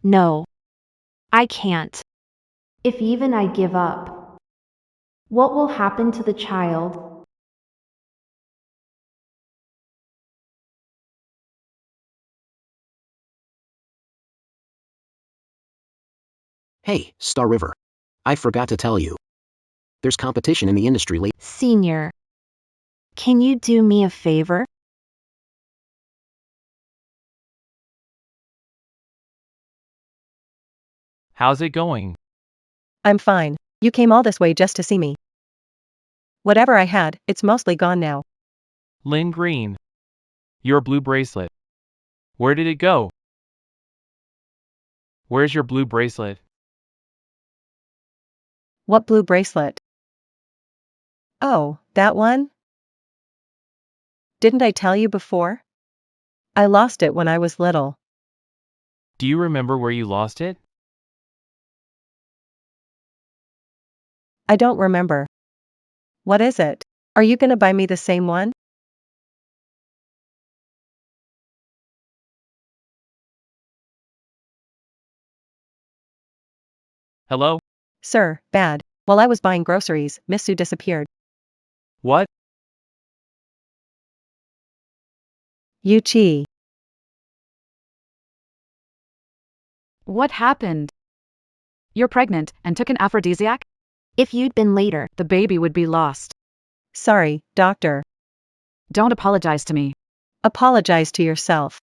No. I can't. If even I give up, what will happen to the child? Hey, Star River. I forgot to tell you. There's competition in the industry lately. Senior. Can you do me a favor? How's it going? I'm fine. You came all this way just to see me. Whatever I had, it's mostly gone now. Lynn Green. Your blue bracelet. Where did it go? Where's your blue bracelet? What blue bracelet? Oh, that one? Didn't I tell you before? I lost it when I was little. Do you remember where you lost it? I don't remember. What is it? Are you gonna buy me the same one? Hello? Sir, bad. While I was buying groceries, Miss Sue disappeared. What? Yu Chi. What happened? You're pregnant and took an aphrodisiac? If you'd been later, The baby would be lost. Sorry, doctor. Don't apologize to me. Apologize to yourself.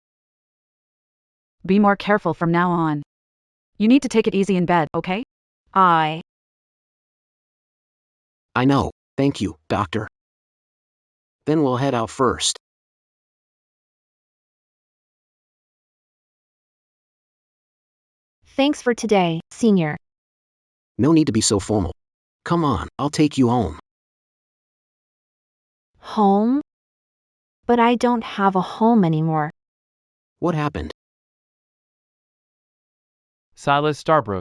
Be more careful from now on. You need to take it easy in bed, okay? I. I know. Thank you, doctor. Then we'll head out first. Thanks for today, senior. No need to be so formal. Come on, I'll take you home. Home? But I don't have a home anymore. What happened? Silas Starbrook.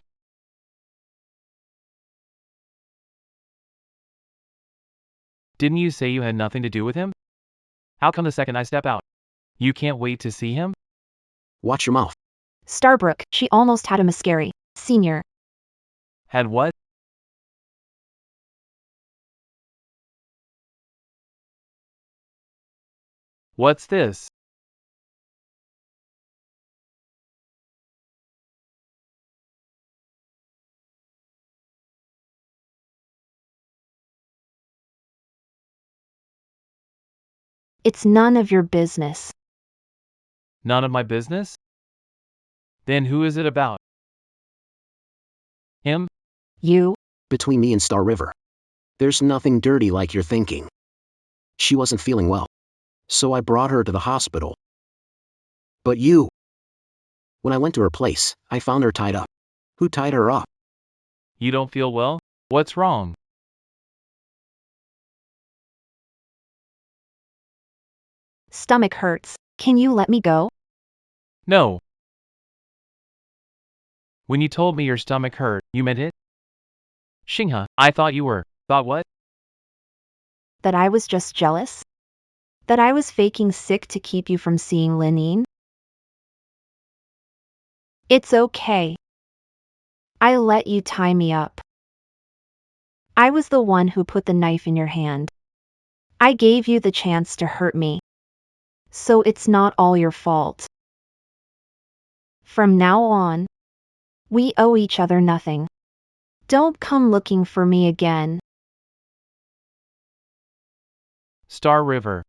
Didn't you say you had nothing to do with him? How come the second I step out, you can't wait to see him? Watch your mouth. Starbrook, she almost had a miscarry, senior. Had what? What's this? It's none of your business. None of my business? Then who is it about? Him? You? Between me and Star River. There's nothing dirty like you're thinking. She wasn't feeling well. So I brought her to the hospital. But you. When I went to her place, I found her tied up. Who tied her up? You don't feel well? What's wrong? Stomach hurts. Can you let me go? No. When you told me your stomach hurt, you meant it? Shingha, I thought you were. Thought what? That I was just jealous? That I was faking sick to keep you from seeing Linine? It's okay. I let you tie me up. I was the one who put the knife in your hand. I gave you the chance to hurt me. So it's not all your fault. From now on, we owe each other nothing. Don't come looking for me again. Star River.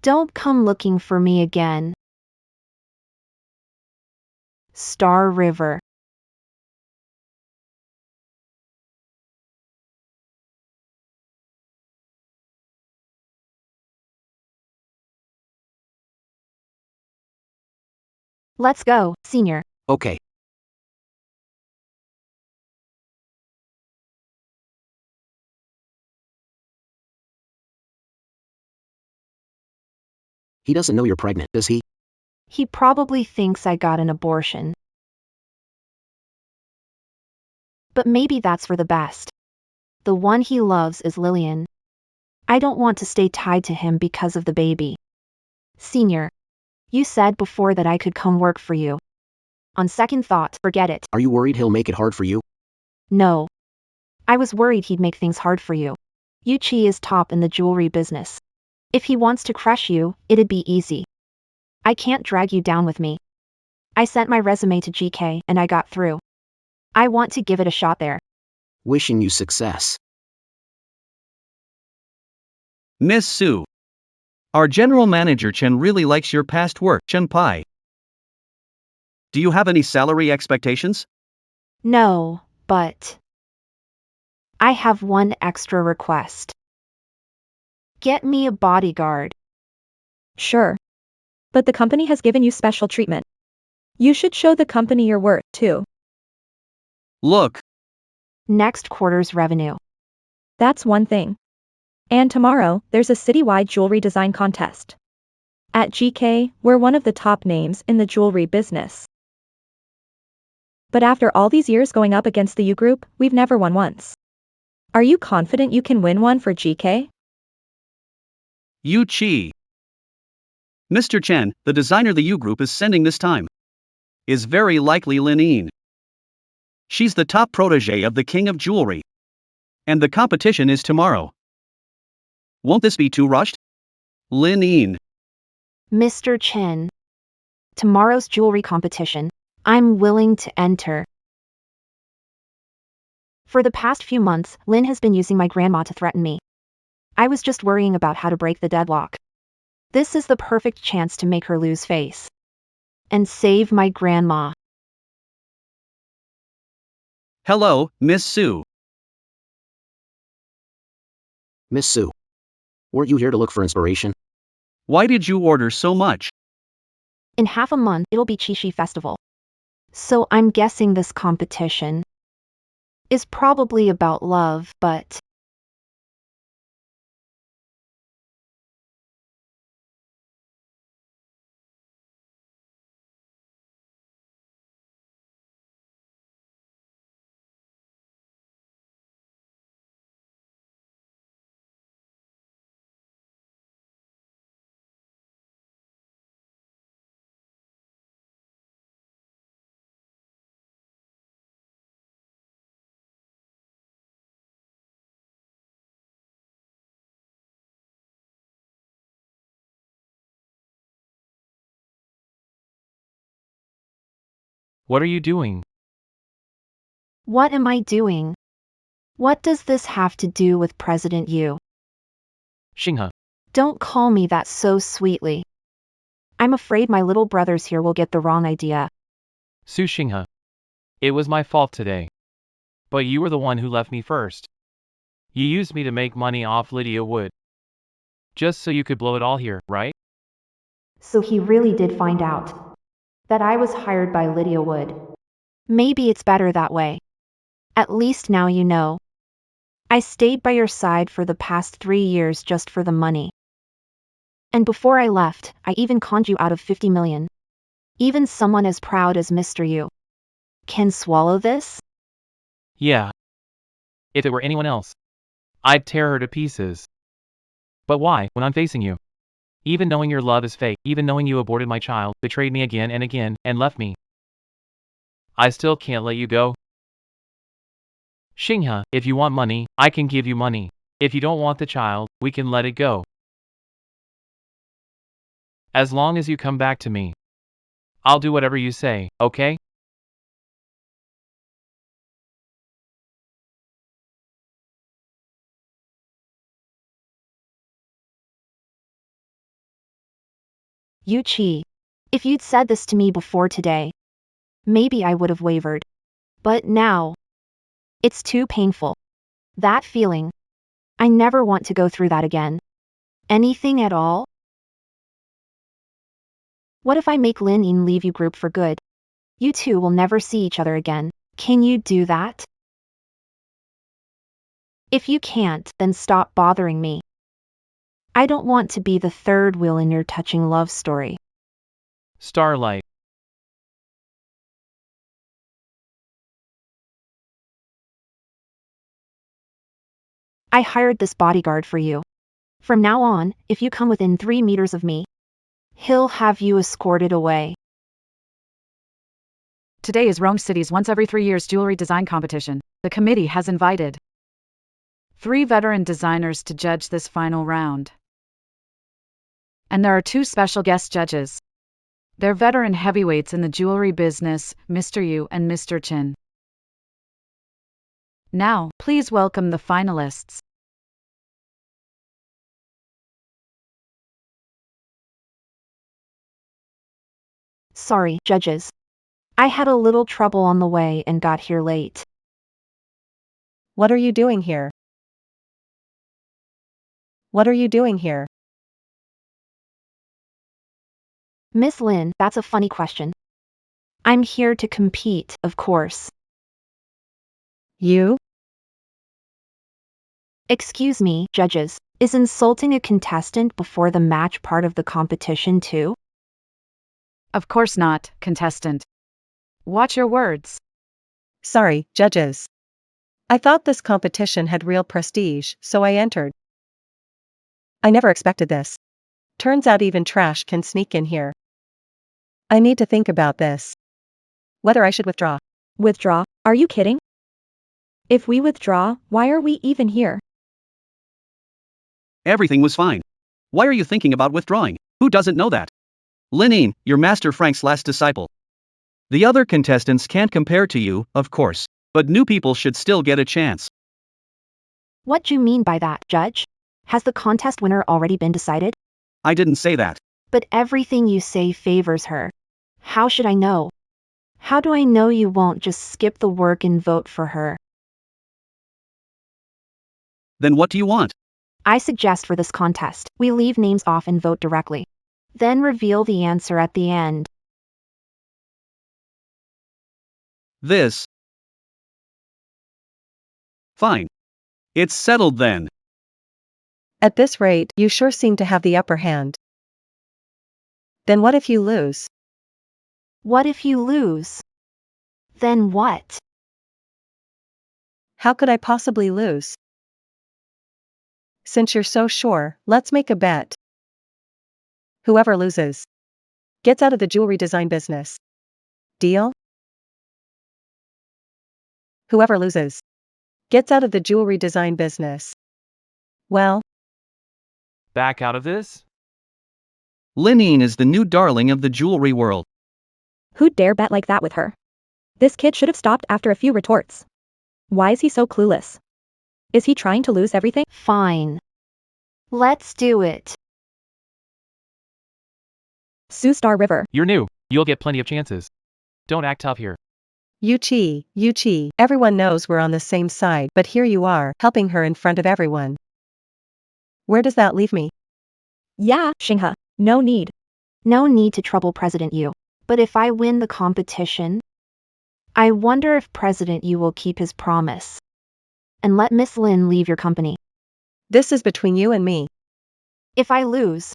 Don't come looking for me again. Star River. Let's go, senior. Okay. He doesn't know you're pregnant, does he? He probably thinks I got an abortion. But maybe that's for the best. The one he loves is Lillian. I don't want to stay tied to him because of the baby. Senior, you said before that I could come work for you. On second thought, forget it. Are you worried he'll make it hard for you? No. I was worried he'd make things hard for you. Yuchi is top in the jewelry business. If he wants to crush you, it'd be easy. I can't drag you down with me. I sent my resume to GK and I got through. I want to give it a shot there. Wishing you success. Miss Sue. Our general manager Chen really likes your past work, Chen Pai. Do you have any salary expectations? No, but I have one extra request. Get me a bodyguard. Sure. But the company has given you special treatment. You should show the company your worth, too. Look, Next quarter's revenue. That's one thing. And tomorrow, there's a citywide jewelry design contest. At GK, we're one of the top names in the jewelry business. But after all these years going up against the U Group, we've never won once. Are you confident you can win one for GK? Yu Chi. Mr. Chen, the designer the U Group is sending this time, is very likely Linine. She's the top protege of the King of Jewelry. And the competition is tomorrow. Won't this be too rushed? Linine. Mr. Chen. Tomorrow's jewelry competition. I'm willing to enter. For the past few months, Lin has been using my grandma to threaten me. I was just worrying about how to break the deadlock. This is the perfect chance to make her lose face. And save my grandma. Hello, Miss Sue. Miss Sue. Weren't you here to look for inspiration? Why did you order so much? In half a month, it'll be Qixi Festival. So I'm guessing this competition is probably about love, but What are you doing? what am I doing? What does this have to do with President Yu? Xinghe. Don't call me that so sweetly. I'm afraid my little brothers here will get the wrong idea. Su Xinghe. It was my fault today. But you were the one who left me first. You used me to make money off Lydia Wood. Just so you could blow it all here, right? So he really did find out that I was hired by Lydia Wood. Maybe it's better that way. At least now you know. I stayed by your side for the past 3 years just for the money. And before I left, I even conned you out of 50 million. Even someone as proud as Mr. Yu Can swallow this? Yeah. If it were anyone else, I'd tear her to pieces. But why, when I'm facing you? Even knowing your love is fake, even knowing you aborted my child, betrayed me again, and left me. I still can't let you go. Xinghe, if you want money, I can give you money. If you don't want the child, we can let it go. As long as you come back to me. I'll do whatever you say, okay? Yu Qi. If you'd said this to me before today, maybe I would have wavered. But now, it's too painful. That feeling. I never want to go through that again. Anything at all? What if I make Lin Yin leave you group for good? You two will never see each other again. Can you do that? If you can't, then stop bothering me. I don't want to be the third wheel in your touching love story. Starlight. I hired this bodyguard for you. From now on, if you come within 3 meters of me, He'll have you escorted away. Today is Rome City's once every 3 years jewelry design competition. The committee has invited 3 veteran designers to judge this final round. And there are 2 special guest judges. They're veteran heavyweights in the jewelry business, Mr. Yu and Mr. Chen. Now, please welcome the finalists. sorry, judges. I had a little trouble on the way and got here late. What are you doing here? What are you doing here? Miss Lin, that's a funny question. I'm here to compete, of course. You? Excuse me, judges. Is insulting a contestant before the match part of the competition too? Of course not, contestant. Watch your words. Sorry, judges. I thought this competition had real prestige, so I entered. I never expected this. Turns out even trash can sneak in here. I need to think about this. Whether I should withdraw. Withdraw? Are you kidding? If we withdraw, why are we even here? Everything was fine. Why are you thinking about withdrawing? Who doesn't know that? Linine, your Master Frank's last disciple. The other contestants can't compare to you, of course, but new people should still get a chance. What do you mean by that, Judge? Has the contest winner already been decided? I didn't say that. But everything you say favors her. How should I know? How do I know you won't just skip the work and vote for her? Then what do you want? I suggest for this contest, we leave names off and vote directly. Then reveal the answer at the end. This. Fine. It's settled then. At this rate, you sure seem to have the upper hand. Then what if you lose? What if you lose? Then what? How could I possibly lose? Since you're so sure, let's make a bet. Whoever loses gets out of the jewelry design business. Deal? Whoever loses gets out of the jewelry design business. Well, Back out of this? Linene is the new darling of the jewelry world. Who'd dare bet like that with her? This kid should have stopped after a few retorts. Why is he so clueless? Is he trying to lose everything? Fine. Let's do it. Sioux Star River. You're new. You'll get plenty of chances. Don't act tough here. Yuchi, everyone knows we're on the same side, but here you are, helping her in front of everyone. Where does that leave me? Yeah, Xinghe. No need. No need to trouble President Yu. But if I win the competition, I wonder if President Yu will keep his promise and let Miss Lin leave your company. This is between you and me. If I lose,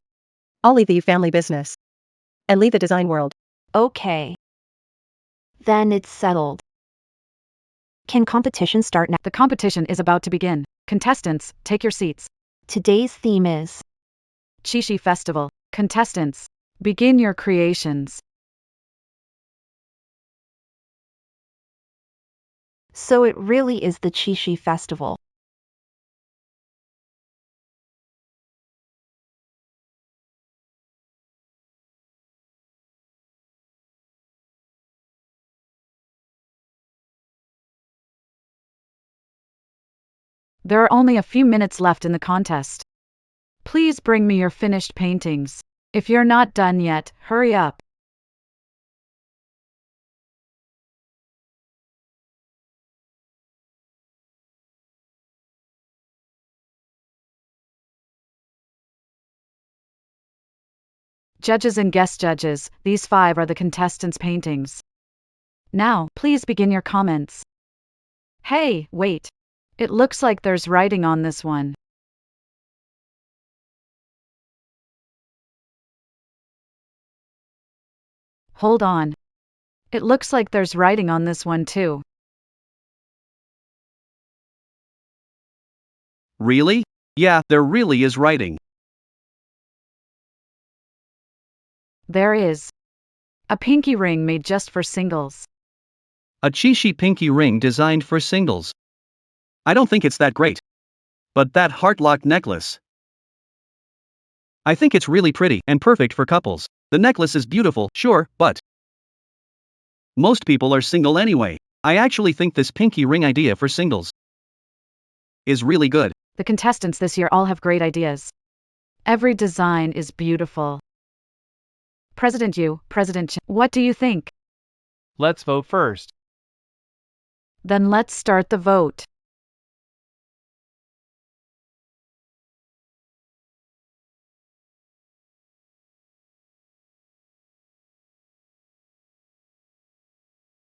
I'll leave the Yu family business and leave the design world. okay. Then it's settled. Can competition start now? The competition is about to begin. Contestants, take your seats. Today's theme is Qixi Festival. Contestants, begin your creations. So it really is the Qixi Festival. There are only a few minutes left in the contest. Please bring me your finished paintings. If you're not done yet, hurry up. Judges and guest judges, these 5 are the contestants' paintings. Now, please begin your comments. Hey, wait. It looks like there's writing on this one. Hold on. It looks like there's writing on this one too. Really? Yeah, there really is writing. There is. A pinky ring made just for singles. A Qixi pinky ring designed for singles. I don't think it's that great. But that heart-locked necklace. I think it's really pretty and perfect for couples. The necklace is beautiful, sure, but most people are single anyway. I actually think this pinky ring idea for singles is really good. The contestants this year all have great ideas. Every design is beautiful. President Yu, President Chen, what do you think? Let's vote first. Then let's start the vote.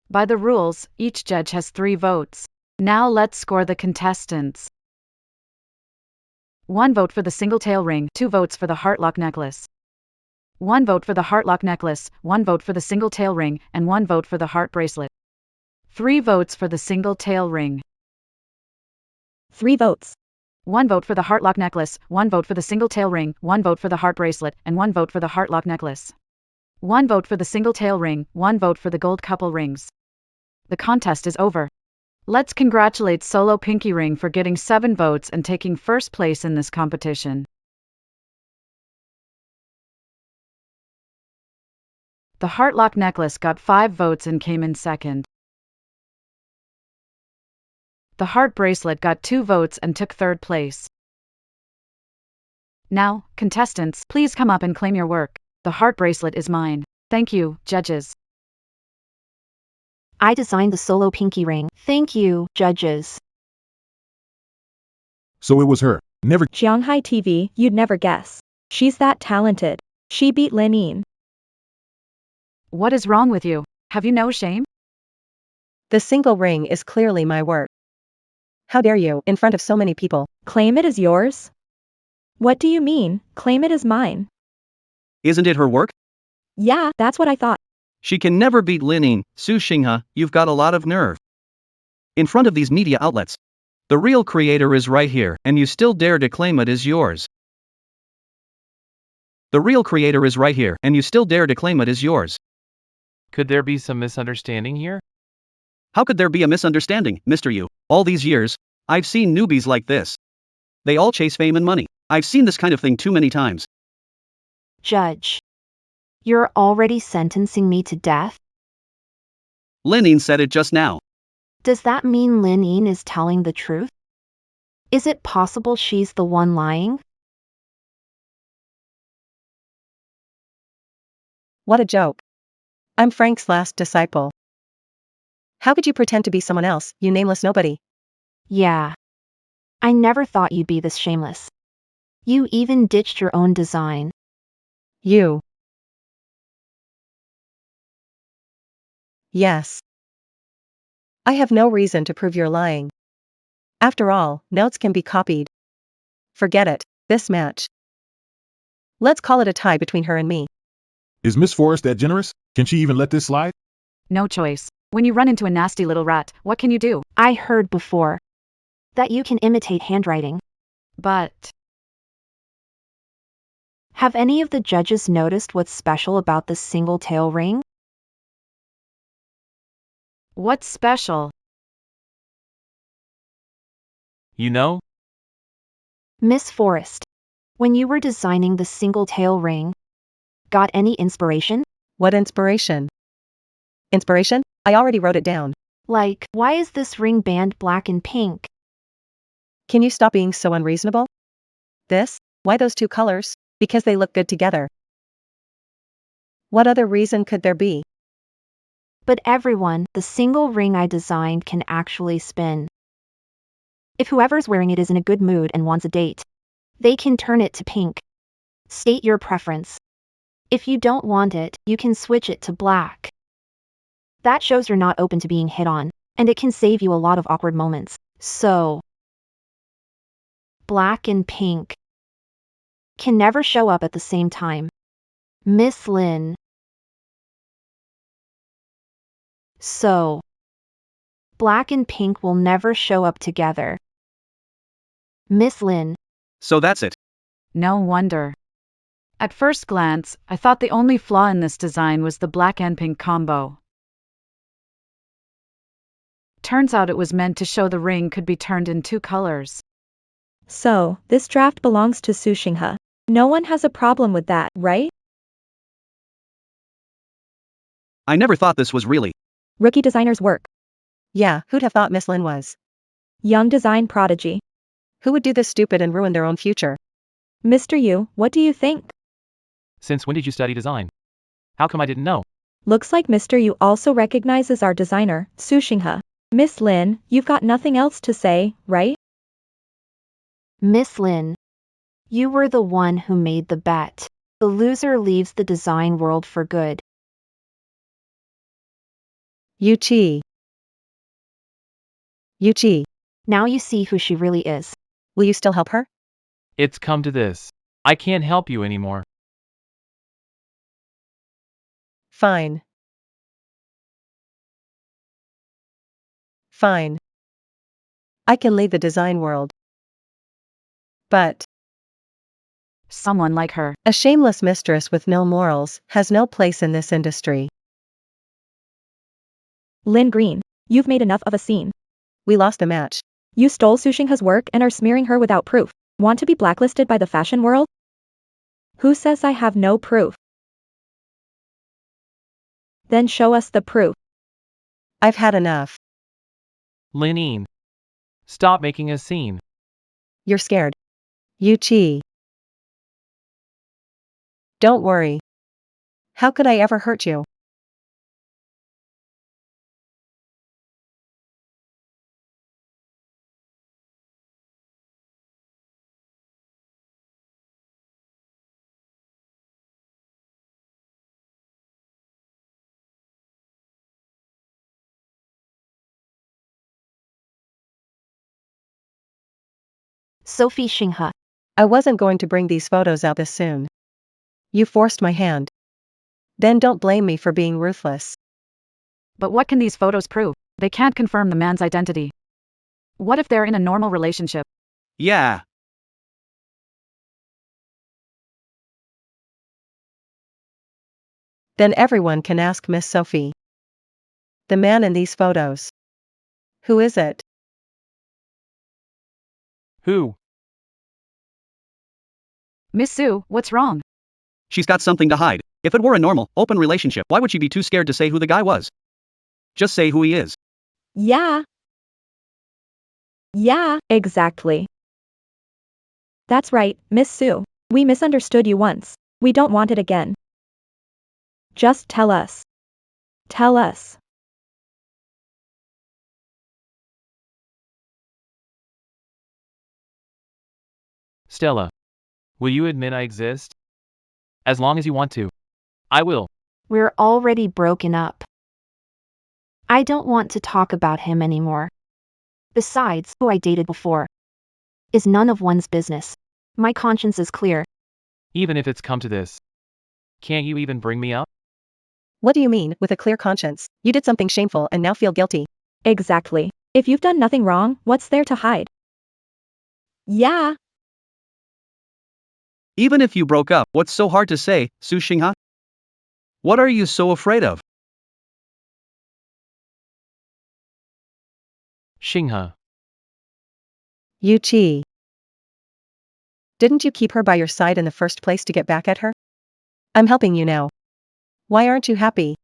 By the rules, each judge has 3 votes. Now let's score the contestants. 1 vote for the single tail ring, 2 votes for the heartlock necklace. 1 vote for the heartlock necklace, 1 vote for the single tail ring, and 1 vote for the heart bracelet. 3 votes for the single tail ring. 3 votes. 1 vote for the heartlock necklace, 1 vote for the single tail ring, 1 vote for the heart bracelet, and 1 vote for the heartlock necklace. 1 vote for the single tail ring, 1 vote for the gold couple rings. The contest is over. Let's congratulate Solo Pinky Ring for getting 7 votes and taking first place in this competition. The heartlock necklace got 5 votes and came in second. The heart bracelet got 2 votes and took third place. Now, contestants, please come up and claim your work. The heart bracelet is mine. Thank you, judges. I designed the solo pinky ring. Thank you, judges. So it was her. Never. Shanghai TV, you'd never guess. She's that talented. She beat Linine. What is wrong with you? Have you no shame? The single ring is clearly my work. How dare you, in front of so many people? Claim it as yours? What do you mean, claim it as mine? Isn't it her work? Yeah, that's what I thought. She can never beat Linine. Su Xinghe, you've got a lot of nerve. In front of these media outlets. The real creator is right here, and you still dare to claim it as yours. The real creator is right here, and you still dare to claim it as yours. Could there be some misunderstanding here? How could there be a misunderstanding, Mr. Yu? All these years, I've seen newbies like this. They all chase fame and money. I've seen this kind of thing too many times. Judge. You're already sentencing me to death? Linine said it just now. Does that mean Linine is telling the truth? Is it possible she's the one lying? What a joke. I'm Frank's last disciple. How could you pretend to be someone else, you nameless nobody? Yeah. I never thought you'd be this shameless. You even ditched your own design. You. Yes. I have no reason to prove you're lying. After all, notes can be copied. Forget it, this match. Let's call it a tie between her and me. Is Miss Forrest that generous? Can she even let this slide? No choice. When you run into a nasty little rat, what can you do? I heard before that you can imitate handwriting. But Have any of the judges noticed what's special about this single tail ring? what's special? You know? Miss Forrest, when you were designing the single tail ring, got any inspiration? What inspiration? Inspiration? I already wrote it down. Like, why is this ring band black and pink? Can you stop being so unreasonable? This? Why those two colors? Because they look good together. What other reason could there be? But everyone, the single ring I designed can actually spin. If whoever's wearing it is in a good mood and wants a date, they can turn it to pink. State your preference. If you don't want it, you can switch it to black. That shows you're not open to being hit on, and it can save you a lot of awkward moments. So, black and pink can never show up at the same time. Miss Lin. So, black and pink will never show up together. Miss Lin. So that's it. No wonder. At first glance, I thought the only flaw in this design was the black and pink combo. Turns out it was meant to show the ring could be turned in two colors. So, this draft belongs to Su Xinghe. No one has a problem with that, right? I never thought this was really. Rookie designer's work. Yeah, who'd have thought Miss Lin was? Young design prodigy. Who would do this stupid and ruin their own future? Mr. Yu, what do you think? Since when did you study design? How come I didn't know? Looks like Mr. Yu also recognizes our designer, Su Xinghe. Miss Lin, you've got nothing else to say, right? Miss Lin. You were the one who made the bet. The loser leaves the design world for good. Yuchi. Yuchi. Now you see who she really is. Will you still help her? It's come to this. I can't help you anymore. Fine. Fine. I can leave the design world. But Someone like her. a shameless mistress with no morals has no place in this industry. Lin Green, you've made enough of a scene. We lost the match. You stole Su Xinghe's work and are smearing her without proof. Want to be blacklisted by the fashion world? Who says I have no proof? Then show us the proof. I've had enough. Linine. Stop making a scene. You're scared. Yuchi. Don't worry. How could I ever hurt you? Sophie Xinghe. I wasn't going to bring these photos out this soon. You forced my hand. Then don't blame me for being ruthless. But what can these photos prove? They can't confirm the man's identity. What if they're in a normal relationship? Yeah. Then everyone can ask Miss Sophie. The man in these photos. Who is it? Who? Miss Sue, what's wrong? She's got something to hide. If it were a normal, open relationship, why would she be too scared to say who the guy was? Just say who he is. Yeah. Yeah, exactly. That's right, Miss Sue. We misunderstood you once. We don't want it again. Just tell us. Tell us. Stella. Will you admit I exist? As long as you want to. I will. We're already broken up. I don't want to talk about him anymore. Besides, who I dated before is none of one's business. My conscience is clear. Even if it's come to this. Can't you even bring me up? What do you mean, with a clear conscience? You did something shameful and now feel guilty. Exactly. If you've done nothing wrong, what's there to hide? Yeah. Even if you broke up, what's so hard to say, Su Xinghe? What are you so afraid of? Xinghe. Yu Qi. Didn't you keep her by your side in the first place to get back at her? I'm helping you now. Why aren't you happy?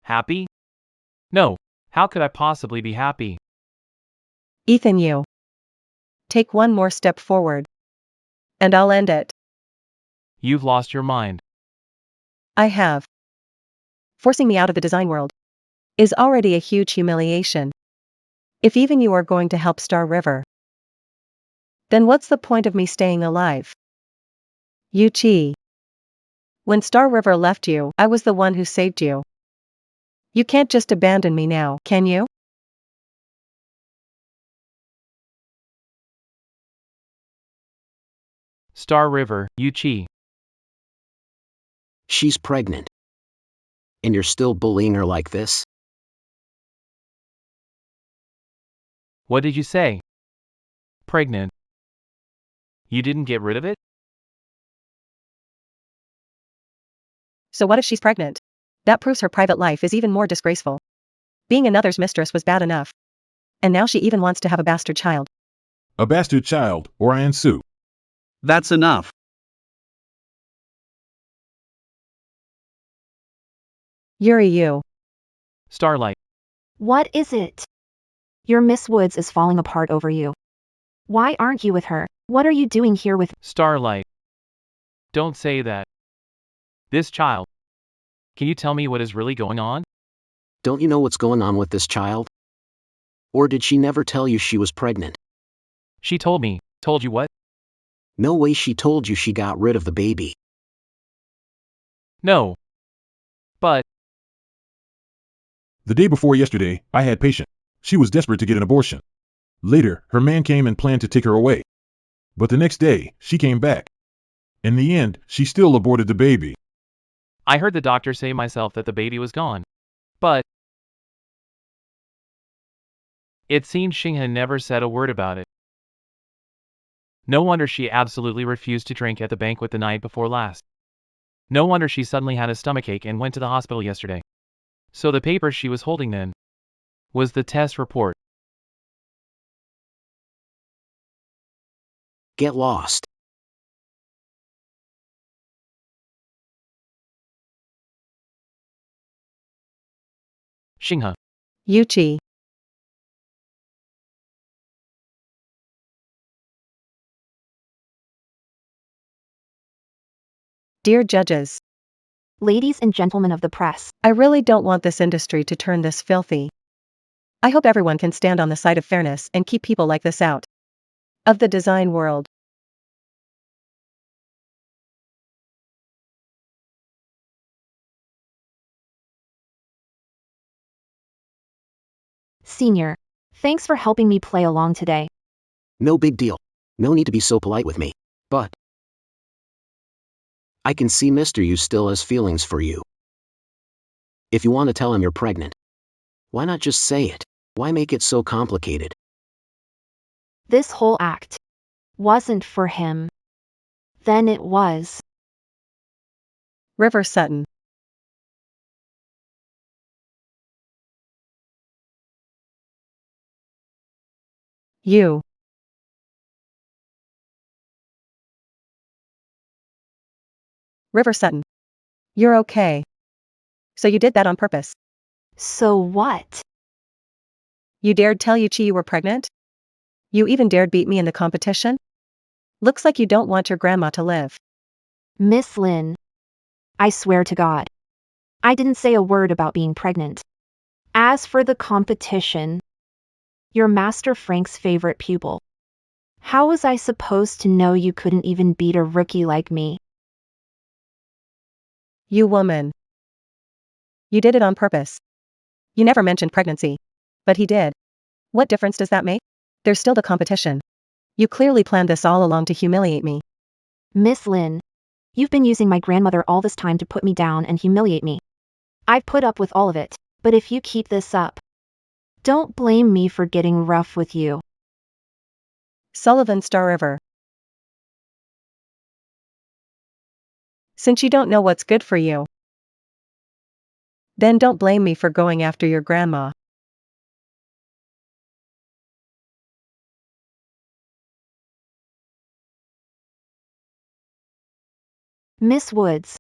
Happy? No. How could I possibly be happy? Ethan, you. Take one more step forward. And I'll end it. You've lost your mind. I have. Forcing me out of the design world is already a huge humiliation. If even you are going to help Star River, then what's the point of me staying alive? Yu Qi. When Star River left you, I was the one who saved you. You can't just abandon me now, can you? Star River, Yu Qi. She's pregnant. And you're still bullying her like this? What did you say? Pregnant. You didn't get rid of it? So what if she's pregnant? That proves her private life is even more disgraceful. Being another's mistress was bad enough. And now she even wants to have a bastard child. A bastard child, or I ensue. That's enough. Yuri Yu. Starlight. What is it? Your Miss Woods is falling apart over you. Why aren't you with her? What are you doing here with Starlight. Don't say that. This child. Can you tell me what is really going on? Don't you know what's going on with this child? Or did she never tell you she was pregnant? She told me. Told you what? No way she told you she got rid of the baby. No. But, The day before yesterday, I had patient. She was desperate to get an abortion. Later, her man came and planned to take her away. But the next day, she came back. In the end, she still aborted the baby. I heard the doctor say myself that the baby was gone. But, it seems Xinghe never said a word about it. No wonder she absolutely refused to drink at the banquet the night before last. No wonder she suddenly had a stomachache and went to the hospital yesterday. So the paper she was holding then was the test report. Get lost. Xinghe. Yu Qi. Dear judges, ladies and gentlemen of the press? I really don't want this industry to turn this filthy. I hope everyone can stand on the side of fairness and keep people like this out of the design world. Senior, thanks for helping me play along today. No big deal. No need to be so polite with me. But I can see Mr. Yu still has feelings for you. If you want to tell him you're pregnant, why not just say it? Why make it so complicated? This whole act wasn't for him. Then it was. River Sutton. You. River Sutton. You're okay. So you did that on purpose. So what? You dared tell Yuchi you were pregnant? You even dared beat me in the competition? Looks like you don't want your grandma to live. Miss Lin. I swear to God. I didn't say a word about being pregnant. As for the competition, you're Master Frank's favorite pupil. How was I supposed to know you couldn't even beat a rookie like me? You woman. You did it on purpose. You never mentioned pregnancy. But he did. What difference does that make? There's still the competition. You clearly planned this all along to humiliate me. Miss Lin, you've been using my grandmother all this time to put me down and humiliate me. I've put up with all of it, but if you keep this up, don't blame me for getting rough with you. Sullivan Star River. Since you don't know what's good for you, then don't blame me for going after your grandma. Miss Woods.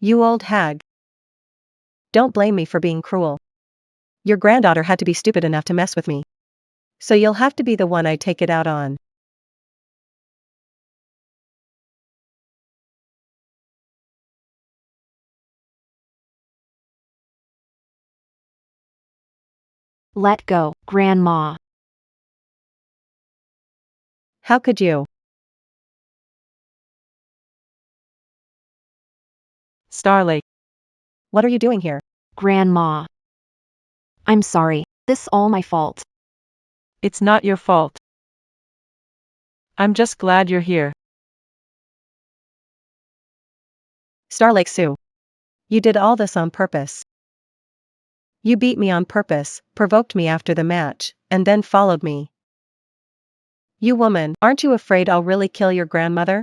You old hag. Don't blame me for being cruel. Your granddaughter had to be stupid enough to mess with me. So you'll have to be the one I take it out on. Let go, Grandma. How could you? Starlake. What are you doing here? Grandma. I'm sorry, this all my fault. It's not your fault. I'm just glad you're here. Starlake Sue. You did all this on purpose. You beat me on purpose, provoked me after the match, and then followed me. You woman, aren't you afraid I'll really kill your grandmother?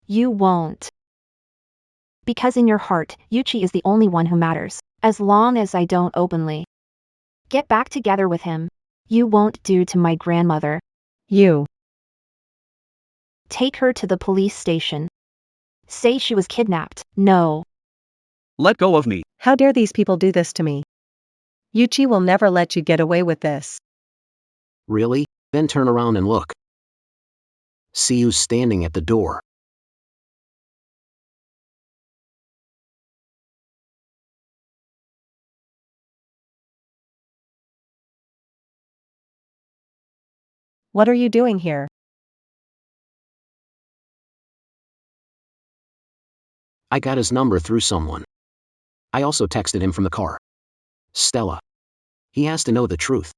You won't. Because in your heart, Yuchi is the only one who matters, as long as I don't openly get back together with him. You won't do to my grandmother. You. Take her to the police station. Say she was kidnapped. No. Let go of me. How dare these people do this to me? Yuchi will never let you get away with this. Really? Then turn around and look. See who's standing at the door. What are you doing here? I got his number through someone. I also texted him from the car. Stella. He has to know the truth.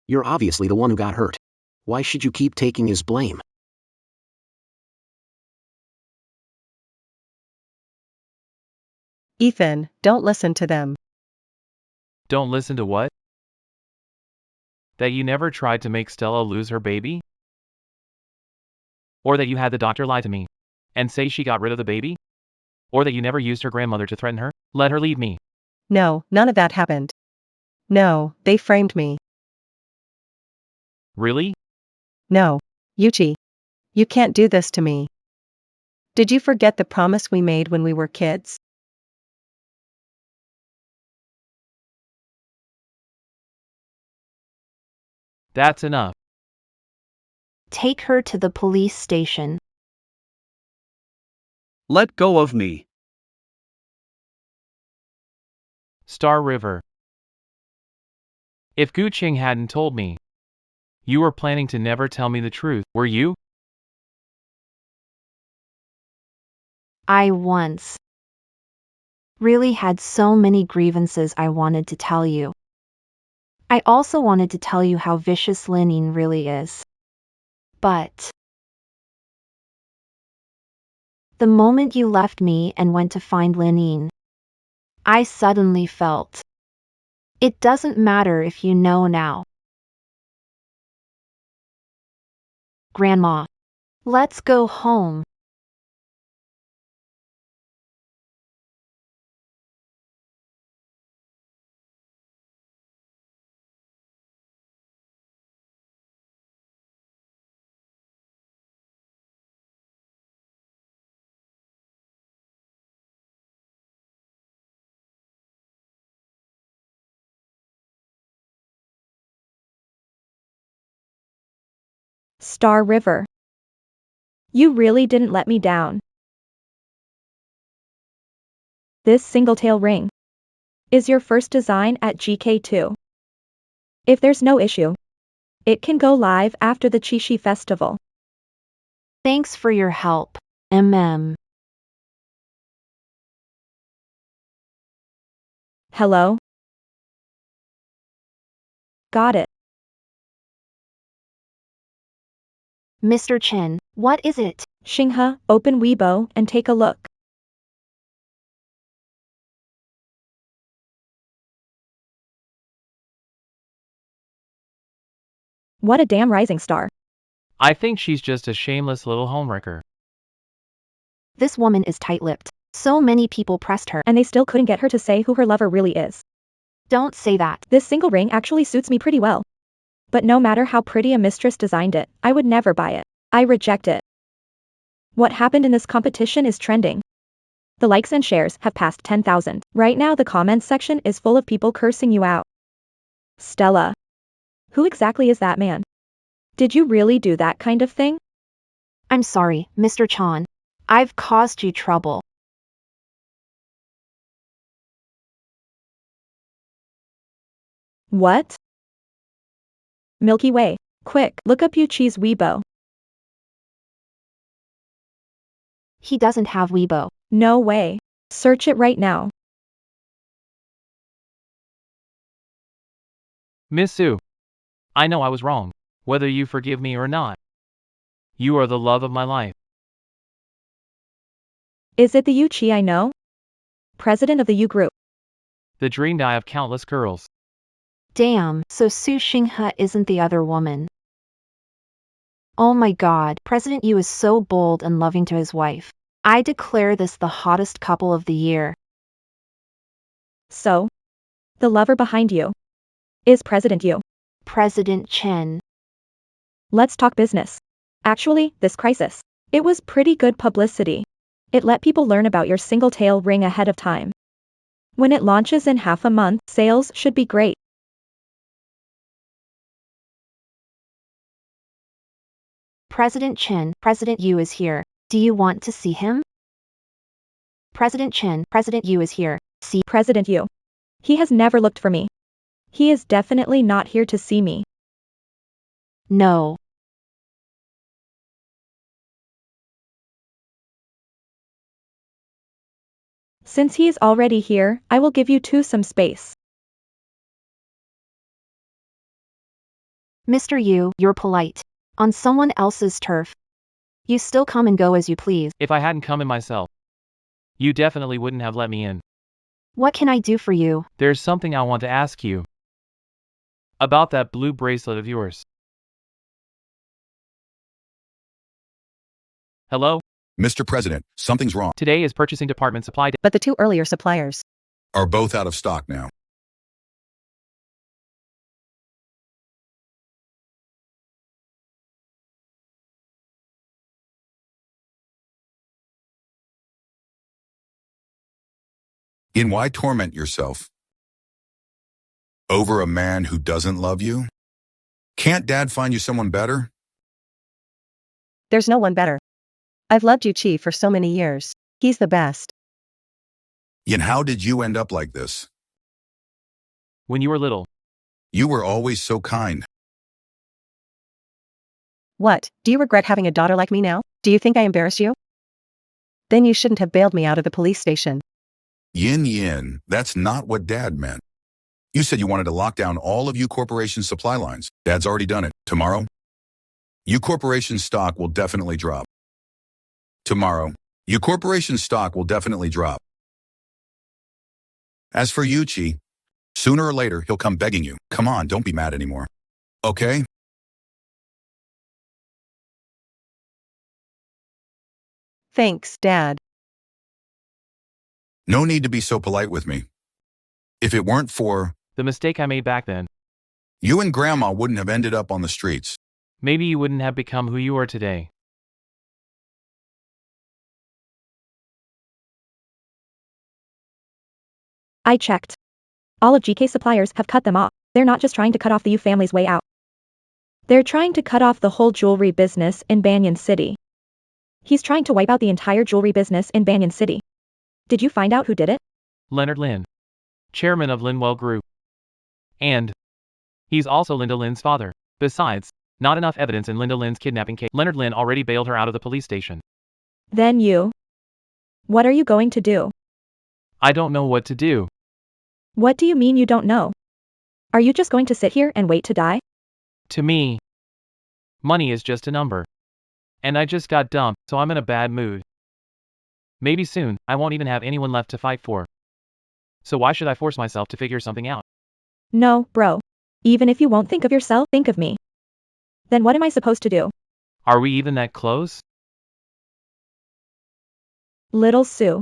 You're obviously the one who got hurt. Why should you keep taking his blame? Ethan, don't listen to them. Don't listen to what? That you never tried to make Stella lose her baby? Or that you had the doctor lie to me and say she got rid of the baby? Or that you never used her grandmother to threaten her? Let her leave me. No, none of that happened. No, they framed me. Really? No. Yuchi. You can't do this to me. Did you forget the promise we made when we were kids? That's enough. Take her to the police station. Let go of me. Star River. If Gu Qing hadn't told me, you were planning to never tell me the truth, were you? I once really had so many grievances I wanted to tell you. I also wanted to tell you how vicious Lin Yin really is. But the moment you left me and went to find Linine, I suddenly felt it doesn't matter if you know now. Grandma, let's go home. Star River. You really didn't let me down. This singletail ring is your first design at GK2. If there's no issue, it can go live after the Chishi festival. Thanks for your help, MM. Hello? Got it. Mr. Chen, what is it? Xinghe, open Weibo and take a look. What a damn rising star. I think she's just a shameless little homewrecker. This woman is tight-lipped. So many people pressed her. And they still couldn't get her to say who her lover really is. Don't say that. This single ring actually suits me pretty well. But no matter how pretty a mistress designed it, I would never buy it. I reject it. What happened in this competition is trending. The likes and shares have passed 10,000. Right now the comments section is full of people cursing you out. Stella. Who exactly is that man? Did you really do that kind of thing? I'm sorry, Mr. Chan. I've caused you trouble. What? Milky Way. Quick, look up Yuchi's Weibo. He doesn't have Weibo. No way. Search it right now. Miss Sue, I know I was wrong, whether you forgive me or not. You are the love of my life. Is it the Yuchi I know? President of the U Group. The dream die of countless girls. Damn, so Su Xinghe isn't the other woman. Oh my god, President Yu is so bold and loving to his wife. I declare this the hottest couple of the year. So? The lover behind you is President Yu. President Chen. Let's talk business. Actually, this crisis. It was pretty good publicity. It let people learn about your single-tail ring ahead of time. When it launches in half a month, sales should be great. President Chen, President Yu is here. Do you want to see him? President Chen, President Yu is here. See President Yu. He has never looked for me. He is definitely not here to see me. No. Since he is already here, I will give you two some space. Mr. Yu, you're polite. On someone else's turf. You still come and go as you please. If I hadn't come in myself, you definitely wouldn't have let me in. What can I do for you? There's something I want to ask you. About that blue bracelet of yours. Hello? Mr. President, something's wrong. Today is purchasing department supply day. But the two earlier suppliers Are both out of stock now. In why torment yourself? Over a man who doesn't love you? Can't Dad find you someone better? There's no one better. I've loved Yuchi for so many years. He's the best. And how did you end up like this? When you were little. You were always so kind. What, do you regret having a daughter like me now? Do you think I embarrass you? Then you shouldn't have bailed me out of the police station. Yin, that's not what Dad meant. You said you wanted to lock down all of you corporation's supply lines. Dad's already done it. Tomorrow? your corporation stock will definitely drop. Tomorrow, your corporation stock will definitely drop. As for Yuchi, sooner or later he'll come begging you. Come on, don't be mad anymore. Okay? Thanks, Dad. No need to be so polite with me. If it weren't for The mistake I made back then. you and Grandma wouldn't have ended up on the streets. Maybe you wouldn't have become who you are today. I checked. All of GK's suppliers have cut them off. They're not just trying to cut off the Yu family's way out. They're trying to cut off the whole jewelry business in Banyan City. He's trying to wipe out the entire jewelry business in Banyan City. Did you find out who did it? Leonard Lin, chairman of Linwell Group. And he's also Linda Lin's father. Besides, not enough evidence in Linda Lin's kidnapping case. Leonard Lin already bailed her out of the police station. Then you. What are you going to do? I don't know what to do. What do you mean you don't know? Are you just going to sit here and wait to die? To me, money is just a number. And I just got dumped, so I'm in a bad mood. Maybe soon, I won't even have anyone left to fight for. So why should I force myself to figure something out? No, bro. Even if you won't think of yourself, think of me. Then what am I supposed to do? Are we even that close? Little Sue.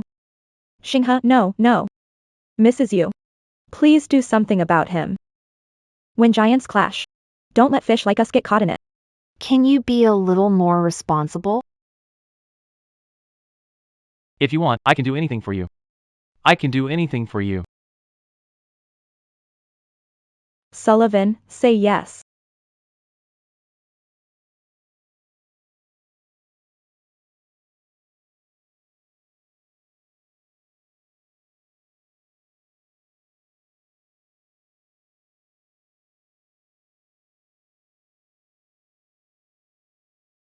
Xinghe, no. Mrs. Yu. Please do something about him. When giants clash, don't let fish like us get caught in it. Can you be a little more responsible? If you want, I can do anything for you. I can do anything for you. Sullivan, say yes.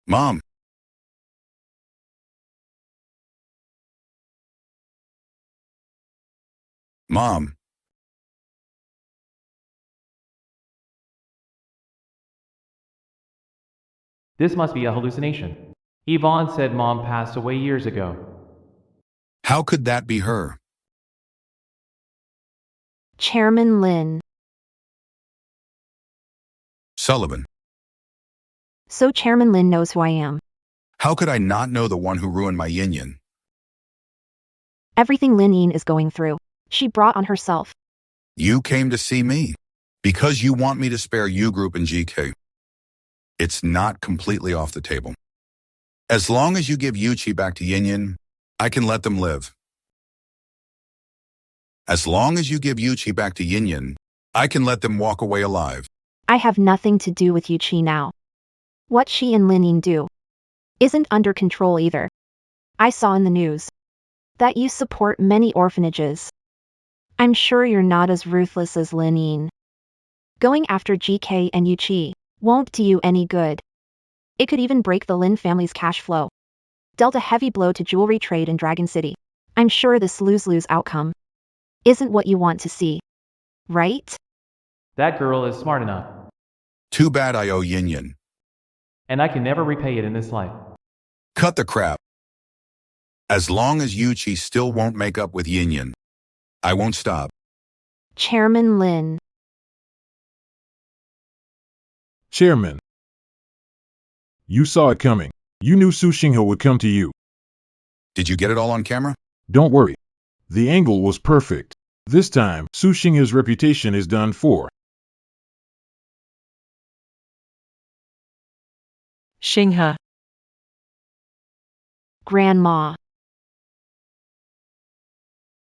Mom. Mom. This must be a hallucination. Yvonne said Mom passed away years ago. How could that be her? Chairman Lin. Sullivan. So Chairman Lin knows who I am. How could I not know the one who ruined my yin-yin? Everything Lin Yin is going through, she brought on herself. You came to see me because you want me to spare you group and GK. It's not completely off the table. As long as you give Yuchi back to Yin-Yin, I can let them live. As long as you give Yuchi back to Yin-Yin, I can let them walk away alive. I have nothing to do with Yuchi now. What she and Lin Yin do isn't under control either. I saw in the news that you support many orphanages. I'm sure you're not as ruthless as Lin Yin. Going after GK and Yuchi won't do you any good. It could even break the Lin family's cash flow. Dealt a heavy blow to jewelry trade in Dragon City. I'm sure this lose-lose outcome isn't what you want to see. Right? That girl is smart enough. Too bad I owe Yin-Yin. And I can never repay it in this life. Cut the crap. As long as Yuchi still won't make up with Yin-Yin, I won't stop. Chairman Lin. Chairman. You saw it coming. You knew Su Xinghe would come to you. Did you get it all on camera? Don't worry. The angle was perfect. This time, Su Xinghe's reputation is done for. Xinghe. Grandma.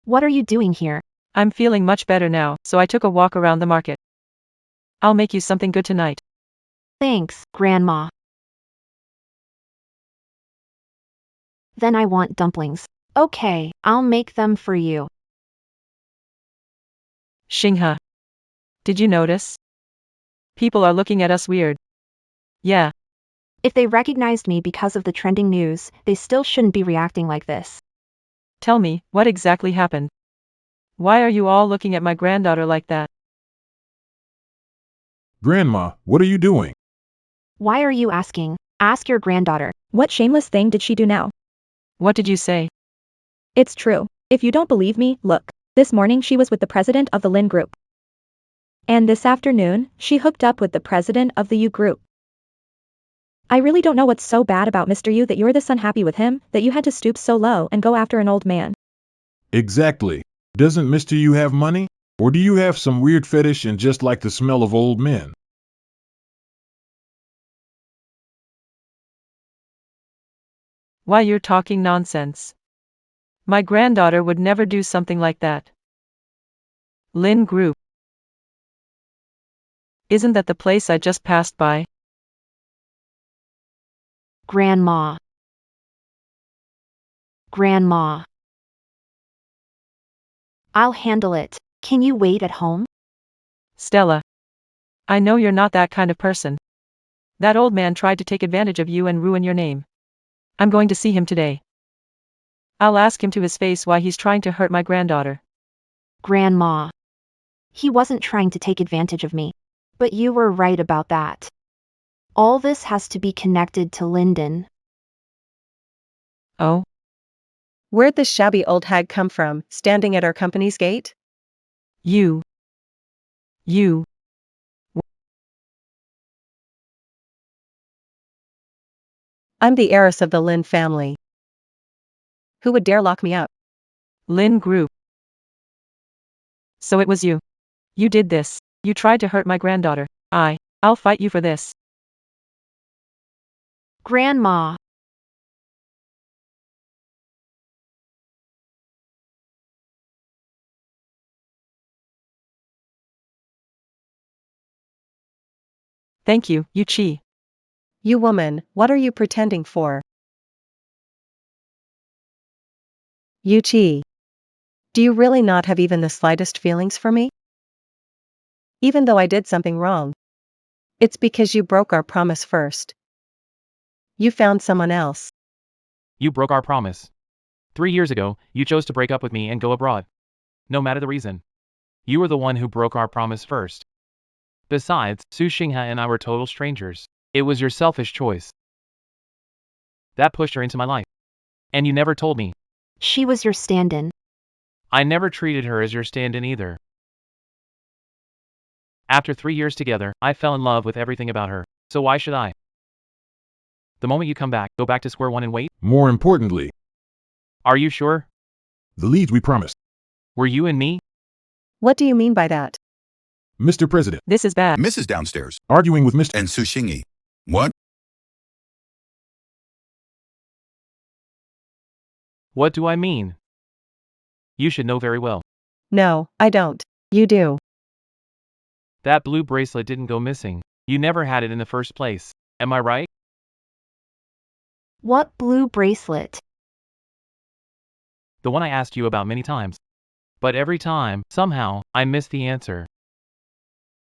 What are you doing here? I'm feeling much better now, so I took a walk around the market. I'll make you something good tonight. Thanks, Grandma. Then I want dumplings. Okay, I'll make them for you. Xinghe. Did you notice? People are looking at us weird. Yeah. If they recognized me because of the trending news, they still shouldn't be reacting like this. Tell me, what exactly happened? Why are you all looking at my granddaughter like that? Grandma, what are you doing? Why are you asking? Ask your granddaughter. What shameless thing did she do now? What did you say? It's true. If you don't believe me, look. This morning she was with the president of the Lin group. And this afternoon, she hooked up with the president of the U group. I really don't know what's so bad about Mr. Yu that you're this unhappy with him, that you had to stoop so low and go after an old man. Exactly. Doesn't Mr. You have money? Or do you have some weird fetish and just like the smell of old men? Why, you're talking nonsense. My granddaughter would never do something like that. Lin Group. Isn't that the place I just passed by? Grandma. Grandma. I'll handle it. Can you wait at home? Stella. I know you're not that kind of person. That old man tried to take advantage of you and ruin your name. I'm going to see him today. I'll ask him to his face why he's trying to hurt my granddaughter. Grandma. He wasn't trying to take advantage of me. But you were right about that. All this has to be connected to Lyndon. Oh? Where'd this shabby old hag come from, standing at our company's gate? You. I'm the heiress of the Lin family. Who would dare lock me up? Lin Group. So it was you. You did this. You tried to hurt my granddaughter. I'll fight you for this. Grandma. Thank you, Yuchi. You woman, what are you pretending for? Yuchi. Do you really not have even the slightest feelings for me? Even though I did something wrong. It's because you broke our promise first. You found someone else. You broke our promise. 3 years ago, you chose to break up with me and go abroad. No matter the reason. You were the one who broke our promise first. Besides, Su Xinghe and I were total strangers. It was your selfish choice. That pushed her into my life. And you never told me. She was your stand-in. I never treated her as your stand-in either. After 3 years together, I fell in love with everything about her. So why should I? The moment you come back, go back to square one and wait? More importantly, Are you sure? the leads we promised. Were you and me? What do you mean by that? Mr. President, This is bad. Mrs. Downstairs arguing with Mr. and Su Xingyi. What? What do I mean? You should know very well. No, I don't. You do. That blue bracelet didn't go missing. You never had it in the first place. Am I right? What blue bracelet? The one I asked you about many times. But every time, somehow, I missed the answer.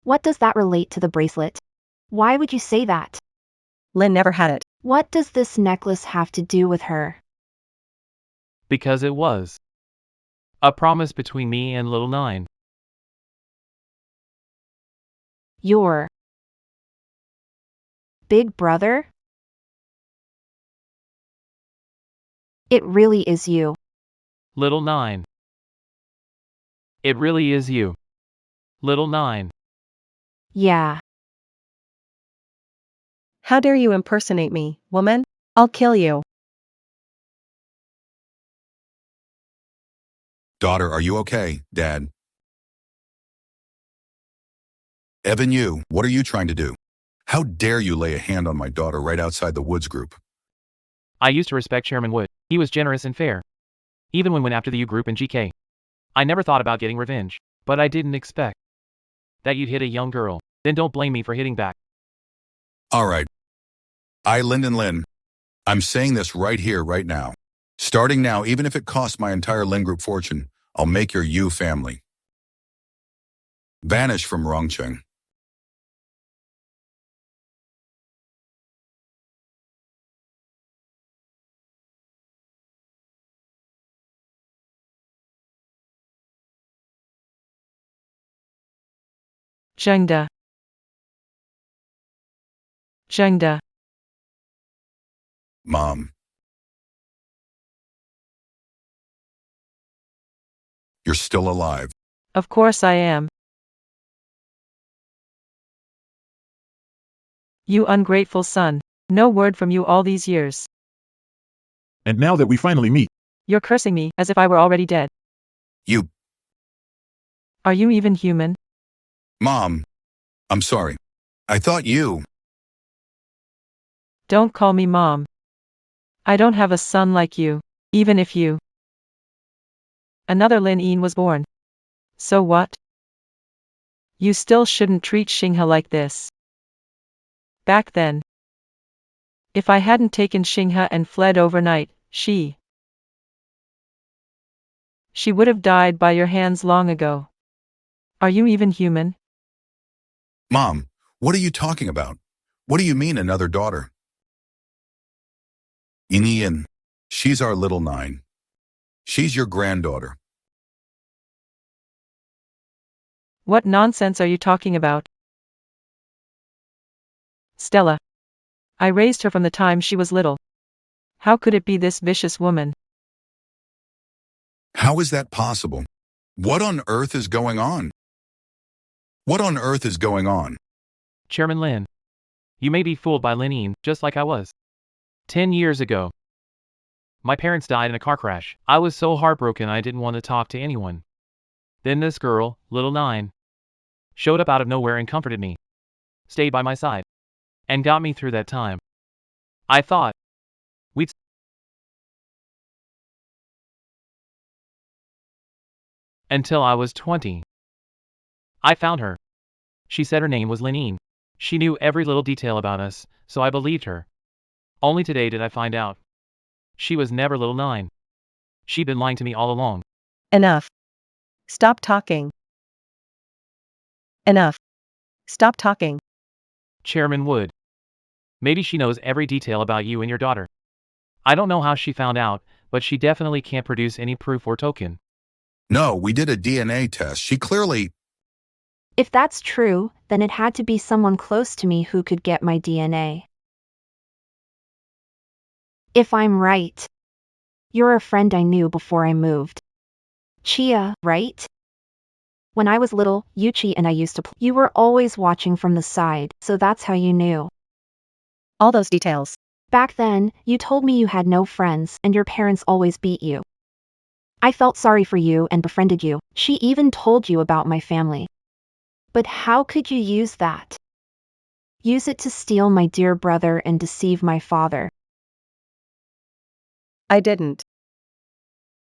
What does that relate to the bracelet? Why would you say that? Lin never had it. What does this necklace have to do with her? Because it was a promise between me and Little Nine. Your big brother? It really is you. Little Nine. It really is you. Little Nine. Yeah. How dare you impersonate me, woman? I'll kill you. Daughter, are you okay? Dad. Evan, what are you trying to do? How dare you lay a hand on my daughter right outside the Woods group? I used to respect Chairman Wood. He was generous and fair. Even when went after the U group and GK. I never thought about getting revenge. But I didn't expect that you'd hit a young girl. Then don't blame me for hitting back. All right. Lyndon Lin. I'm saying this right here, right now. Starting now, even if it costs my entire Lin group fortune, I'll make your Yu family vanish from Rongcheng. Zhengda. Zhengda. Mom. You're still alive. Of course I am. You ungrateful son. No word from you all these years. And now that we finally meet, You're cursing me as if I were already dead. You. Are you even human? Mom. I'm sorry. I thought you. Don't call me mom. I don't have a son like you, even if you. Another Lin Yin was born. So what? You still shouldn't treat Xinghe like this. Back then, if I hadn't taken Xinghe and fled overnight, she would have died by your hands long ago. Are you even human? Mom, what are you talking about? What do you mean another daughter? Yin. She's our little 9. She's your granddaughter. What nonsense are you talking about? Stella. I raised her from the time she was little. How could it be this vicious woman? How is that possible? What on earth is going on? What on earth is going on? Chairman Lin. You may be fooled by Lin Yin, just like I was. 10 years ago. My parents died in a car crash. I was so heartbroken I didn't want to talk to anyone. Then this girl, little 9, showed up out of nowhere and comforted me. Stayed by my side. And got me through that time. I thought we'd until I was 20. I found her. She said her name was Lin Yin. She knew every little detail about us, so I believed her. Only today did I find out. She was never little 9. She'd been lying to me all along. Enough. Stop talking. Enough. Stop talking. Chairman Wood. Maybe she knows every detail about you and your daughter. I don't know how she found out, but she definitely can't produce any proof or token. No, we did a DNA test. She clearly. If that's true, then it had to be someone close to me who could get my DNA. If I'm right. You're a friend I knew before I moved. Chia, right? When I was little, Yuchi and I used to play. You were always watching from the side, so that's how you knew. All those details. Back then, you told me you had no friends and your parents always beat you. I felt sorry for you and befriended you. She even told you about my family. But how could you use that? Use it to steal my dear brother and deceive my father. I didn't.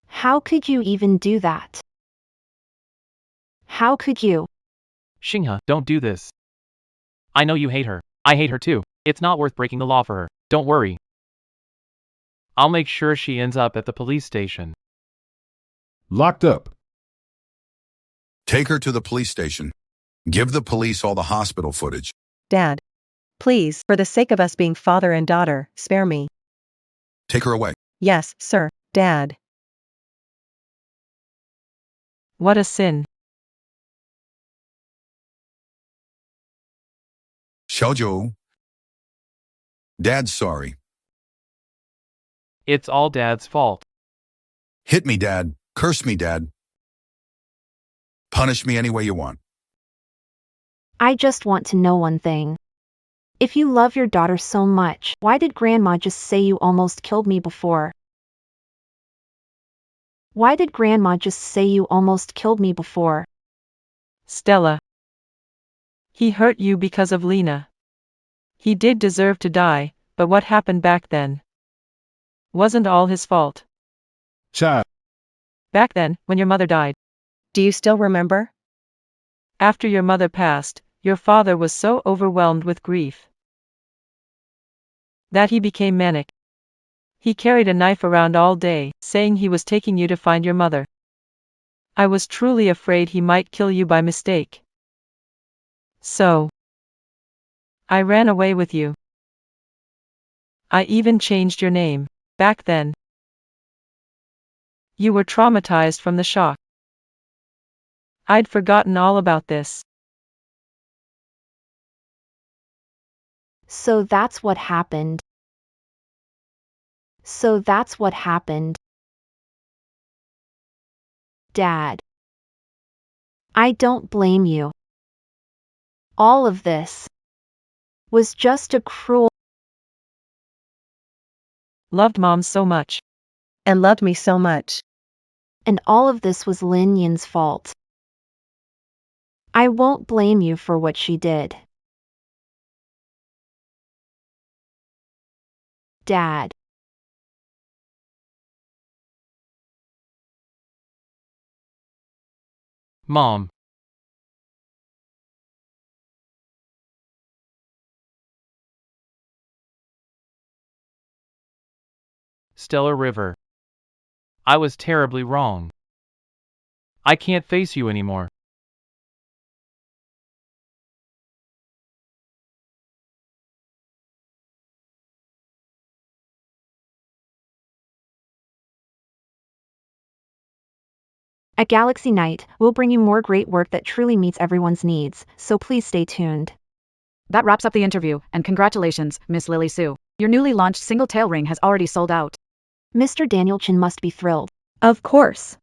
How could you even do that? How could you? Xinghe, don't do this. I know you hate her. I hate her too. It's not worth breaking the law for her. Don't worry. I'll make sure she ends up at the police station. locked up. Take her to the police station. Give the police all the hospital footage. Dad. Please, for the sake of us being father and daughter, spare me. Take her away. Yes, sir, Dad. What a sin. Xiaojiu. Dad's sorry. It's all Dad's fault. Hit me, Dad. Curse me, Dad. Punish me any way you want. I just want to know one thing. If you love your daughter so much, why did Grandma just say you almost killed me before? Why did Grandma just say you almost killed me before? Stella. He hurt you because of Lena. He did deserve to die, but what happened back then wasn't all his fault. Child. Back then, when your mother died. Do you still remember? After your mother passed, your father was so overwhelmed with grief that he became manic. He carried a knife around all day, saying he was taking you to find your mother. I was truly afraid he might kill you by mistake. So I ran away with you. I even changed your name. Back then, you were traumatized from the shock. I'd forgotten all about this. So that's what happened. So that's what happened. Dad. I don't blame you. All of this was just a cruel. Loved Mom so much. And loved me so much. And all of this was Lin Yin's fault. I won't blame you for what she did. Dad. Mom. Stellar River. I was terribly wrong. I can't face you anymore. At Galaxy Night, we'll bring you more great work that truly meets everyone's needs, so please stay tuned. That wraps up the interview, and congratulations, Miss Lily Sue. Your newly launched single tail ring has already sold out. Mr. Daniel Chin must be thrilled. Of course.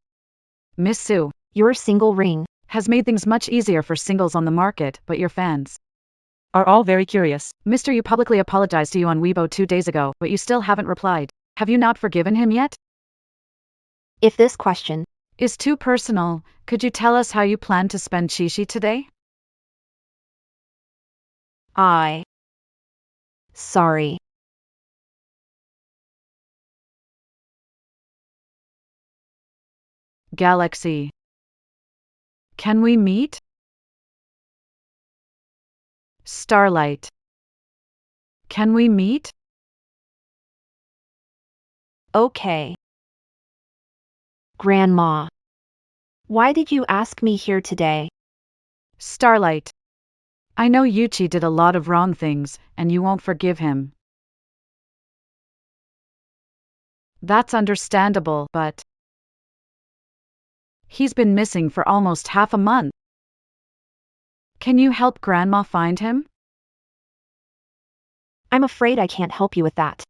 Miss Sue Your single ring has made things much easier for singles on the market, but your fans Are all very curious. Mr. You publicly apologized to you on Weibo 2 days ago, but you still haven't replied. Have you not forgiven him yet? If this question Is too personal, could you tell us how you plan to spend Shishi today? Sorry. Galaxy. Can we meet? Starlight. Can we meet? Okay. Grandma. Why did you ask me here today? Starlight. I know Yuchi did a lot of wrong things, and you won't forgive him. That's understandable, but he's been missing for almost half a month. Can you help Grandma find him? I'm afraid I can't help you with that.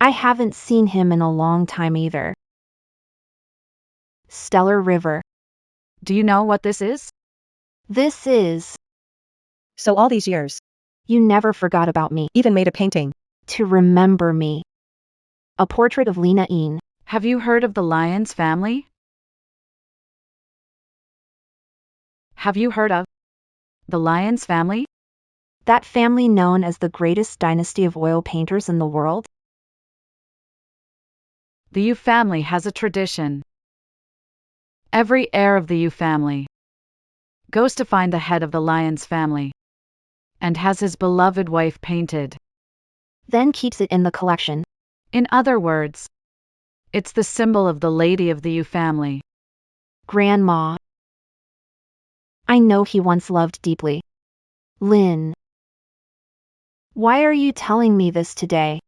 I haven't seen him in a long time either. Stellar River. Do you know what this is? This is. So all these years. You never forgot about me. Even made a painting. To remember me. A portrait of Lina Yin. Have you heard of the Lyons family? Have you heard of the Lyons family? That family known as the greatest dynasty of oil painters in the world? The Yu family has a tradition. Every heir of the Yu family goes to find the head of the Lyons family and has his beloved wife painted. Then keeps it in the collection. In other words, it's the symbol of the lady of the Yu family. Grandma. I know he once loved deeply. Lin. Why are you telling me this today?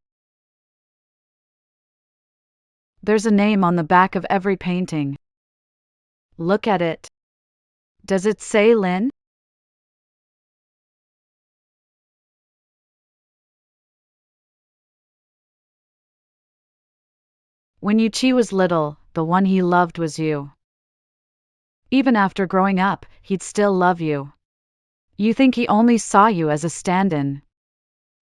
There's a name on the back of every painting. Look at it. Does it say Lin? When Yuchi was little, the one he loved was you. Even after growing up, he'd still love you. You think he only saw you as a stand-in.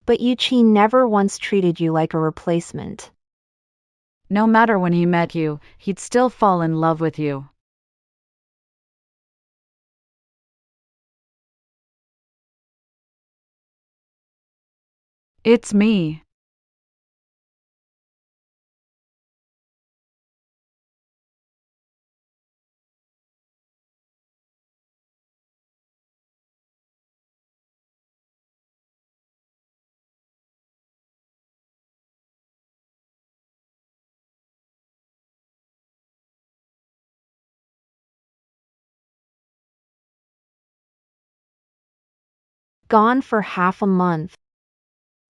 But Yuchi never once treated you like a replacement. No matter when he met you, he'd still fall in love with you. It's me. Gone for half a month.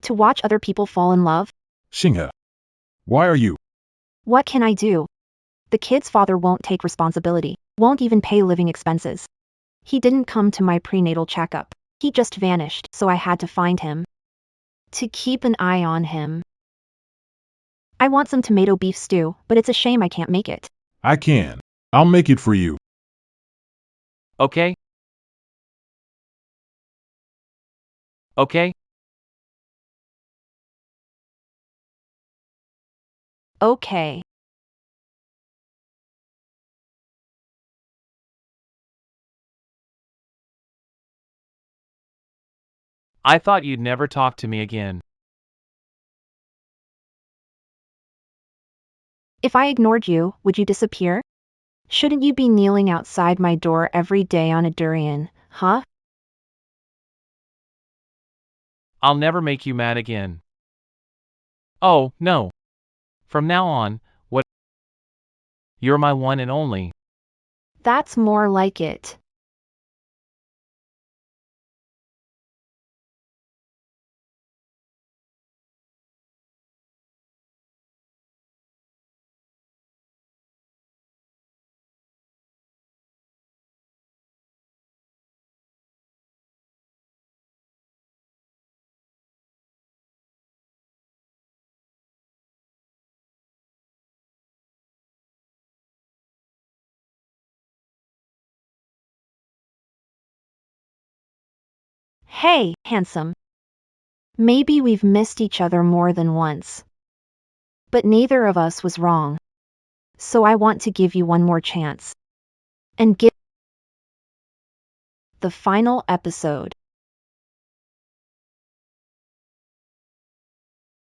To watch other people fall in love? Shinghe. Why are you? What can I do? The kid's father won't take responsibility, won't even pay living expenses. He didn't come to my prenatal checkup. He just vanished, so I had to find him. To keep an eye on him. I want some tomato beef stew, but it's a shame I can't make it. I can. I'll make it for you. Okay? Okay? Okay. I thought you'd never talk to me again. If I ignored you, would you disappear? Shouldn't you be kneeling outside my door every day on a durian, huh? I'll never make you mad again. Oh, no. From now on, what? You're my one and only. That's more like it. Hey, handsome. Maybe we've missed each other more than once. But neither of us was wrong. So I want to give you one more chance. And give the final episode.